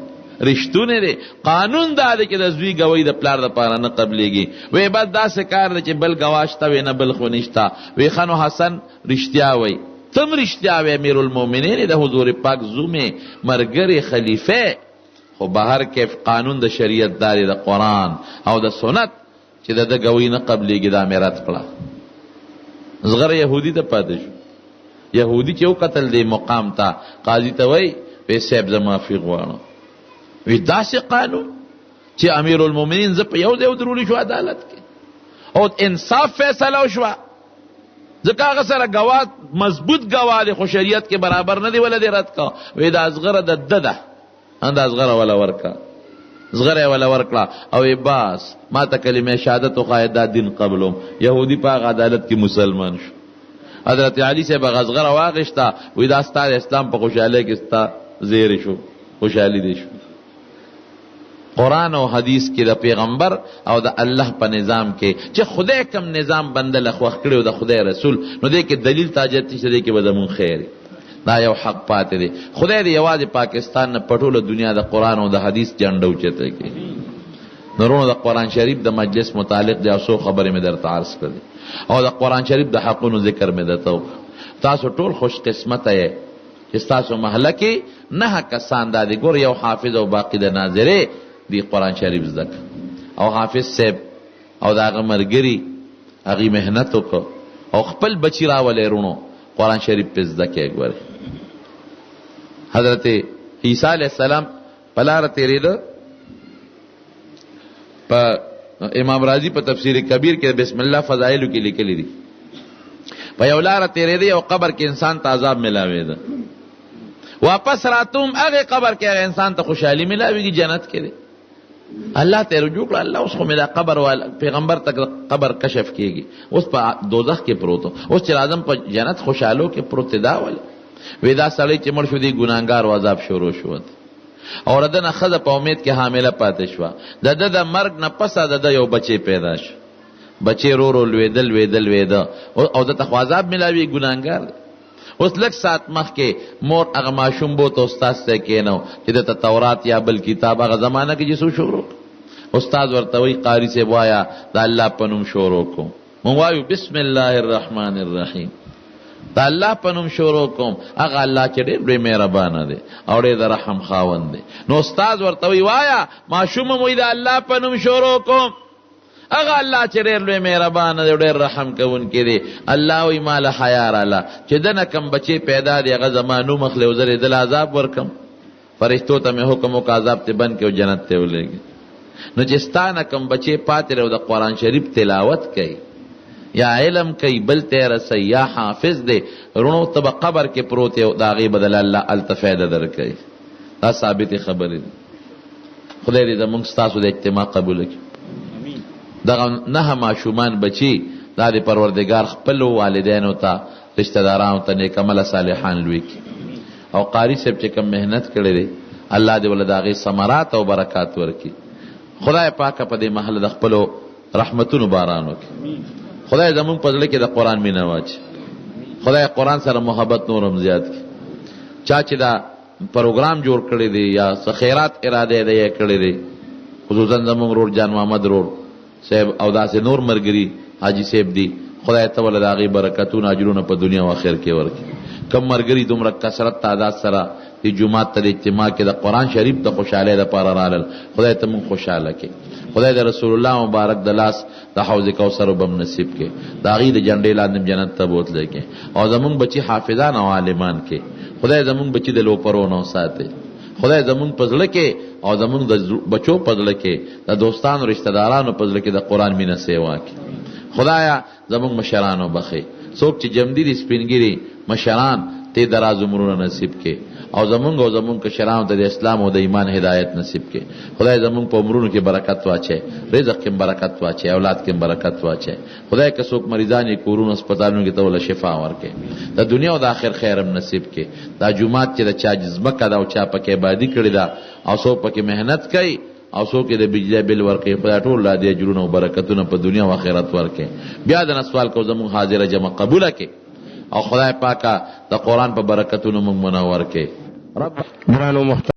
رښتونه دی قانون دا دی چې د زوی ګوی د پلار د پاره نه قبلېږي وی بس داسې کار دی چې بل ګواشته وی نه بل خو نشته وی خنو حسن رښتیا وی تم رښتیا وی امیر المؤمنین د حضور پاک زومې مرګري خلیفه خو بهر کې قانون د شریعت داری د قرآن او د سنت چې د ګوی نه قبلېږي دا میرات کړه زغره يهودي ته پاتې شو یهودی چې یو قتل دی مقام تا قاضی ته وای په سیب زما فی غواړم وی داسې قانون چې امیر المؤمنین ز په یو ځای ودرولې شو عدالت کې او انصاف فیصله وشوه ځکه هغه سره ګواه مضبوط ګواه دی خو شریعت کې برابر نه دی ولا دی رد کا وی دا اصغره د ده انده اصغره ولا ورکا اصغره ولا ورکړه او باس ما ته کلمه شهادت او قاعده دین قبلهم یهودی په عدالت کې مسلمان شو حضرت علی سے بغزغر واغشتا وی دا ستا اسلام په خوشاله کې ستا زیر شو خوشالي دي شو قرآن او حدیث کې د پیغمبر او د الله په نظام کې چې خدای کم نظام بندل خوښ کړي او د خدای رسول نو دې کې دلیل تاجت چې دې کې بدمون خیر دا یو حق پاتې دی خدای دې یوازې پاکستان نه پټوله دنیا د قرآن او د حدیث جنډو چته کې نورونو د قرآن شریف د مجلس متعلق د اوسو خبرې مې درته عرض کړې او د قرآن شریف د حقونو ذکر مې درته تاسو ټول خوش قسمت یې چې تاسو محله کې نه کسان دا دي ګور یو حافظ او باقی د ناظره دی قرآن شریف زده او حافظ صاحب او دا هغه مرګري هغه مهنت وکړه او خپل بچی راولې رونو قرآن شریف په زده کې ګور حضرت عیسی علیہ السلام پلار تیرېده په امام رازی په تفسیر کبیر کې بسم الله فضائل کې لیکلي دي په یو لار تیرېده او قبر کې انسان ته عذاب ملاوي ده واپس راتوم هغه قبر کې هغه انسان ته خوشحالي ملاويږي جنت کې ده الله ته رجوع کړه الله اوس خو مې دا قبر وال پیغمبر تک قبر کشف کیږي اوس په دوزخ کې پروت اوس چې اعظم په جنت خوشحالو کې پروت دا ول ودا سړی چې مړ شو دی ګناګار او عذاب شروع شو او ردنه خزه په امید کې حامله پاتې شو د مرګ نه پس د یو بچی پیدا شو بچی رو لویدل او د تخوازاب ملاوي ګناګار اوس لک سات مخ کې مور هغه ماشوم بو ته استاد ته کېنو چې د تورات یا بل کتاب هغه زمانہ کې جسو شروع استاد ورته وی قاری سے وایا د الله پنوم شروع کو مو وایو بسم الله الرحمن الرحیم د الله پنوم شروع کوم هغه الله چې ډېر مهربان دی او ډېر رحم خاوند دی نو استاد ورته وی وایا ماشوم مو د الله پنوم شروع کوم هغه الله چې ډېر لوی مهربان دی ډېر رحم کوونکی دی الله وی مال حیا راله چې دنه کم بچي پیدا دی هغه زمانو مخله وزر دل عذاب ورکم فرشتو ته مې حکم او عذاب ته بن کې او جنت ته ولېږي نو چې ستانه کم بچي پاتې او د قرآن شریف تلاوت کوي یا علم کوي بل ته رسي یا حافظ دی رونو تب قبر کې پروت او داغي بدل الله التفاده درکوي دا ثابت خبرې دي. خدای دې زموږ ستاسو د اجتماع قبول کړي. دغه 9 ماشومان بچي دا د پروردګار خپل والدینو ته رشتہ دارانو ته نیک عمل صالحان لوي کړي. او قاری صاحب چې کوم مهنت کړی دی الله دې ول داغه ثمرات او برکات ورکړي. خدای پاک په دې محل د خپل رحمتونو باران وکړي. خدای زموږ په ځل کې د قران مینه واچي. خدای قران سره محبت نورم زیات کړي. چا چې دا پروګرام جوړ کړی دی یا خیرات اراده دی کړی دی، خصوصا زموږ روډ جان محمد روډ صاحب او داسې نور مرګري حاجی صاحب دی، خدای ته ول داغه برکتونه اجرونه په دنیا او آخرت کې ورکړي. کم مرګري دومره کثرت تعداد سره د جمعات ته اجتماع کې د قران شریف د خوشاله لپاره رالل، خدای ته مون خوشاله کړي. خدای د رسول الله مبارک د لاس د حوض کوثر وبم نصیب کړي. دا غي د جنډې لاندې جنت ته بوتل کړي. او زمون بچي حافظان او عالمان کړي. خدای زمون بچي د لوپرونو ساتي. خدای زمون پزړه کې او زمون د بچو پزړه کې د دوستانو رشتہ دارانو پزړه کې د قران مینه سیوا کړي. خدایا زمون مشرانو بخي. څوک چې جمدی سپینګری مشران ته دراز عمرونه نصیب کړي. او زمونږ کشرانو ته د اسلام او د ایمان هدایت نصیب کړي. خدای زمونږ په عمرونو کې برکت واچي، رزق کې برکت واچي، اولاد کې برکت واچي. خدای که څوک مریضان یې کورونو هسپتالونو کې ته ول شفا ورکړي. د دنیا او د آخرت خیرم نصیب کړي. دا جمعات چې د چا جذبه کړه او چا پکې عبادت کړي دا او څوک پکې مهنت کوي او څوک د بجلی بل ورکړي، خدای ټول لا دې اجرونه او برکتونه په دنیا او آخرت ورکړي. بیا د سوال کو زموږ حاضر جمع قبول کړي او خدای پاکه د قران په برکتونو موږ منور کړي. رب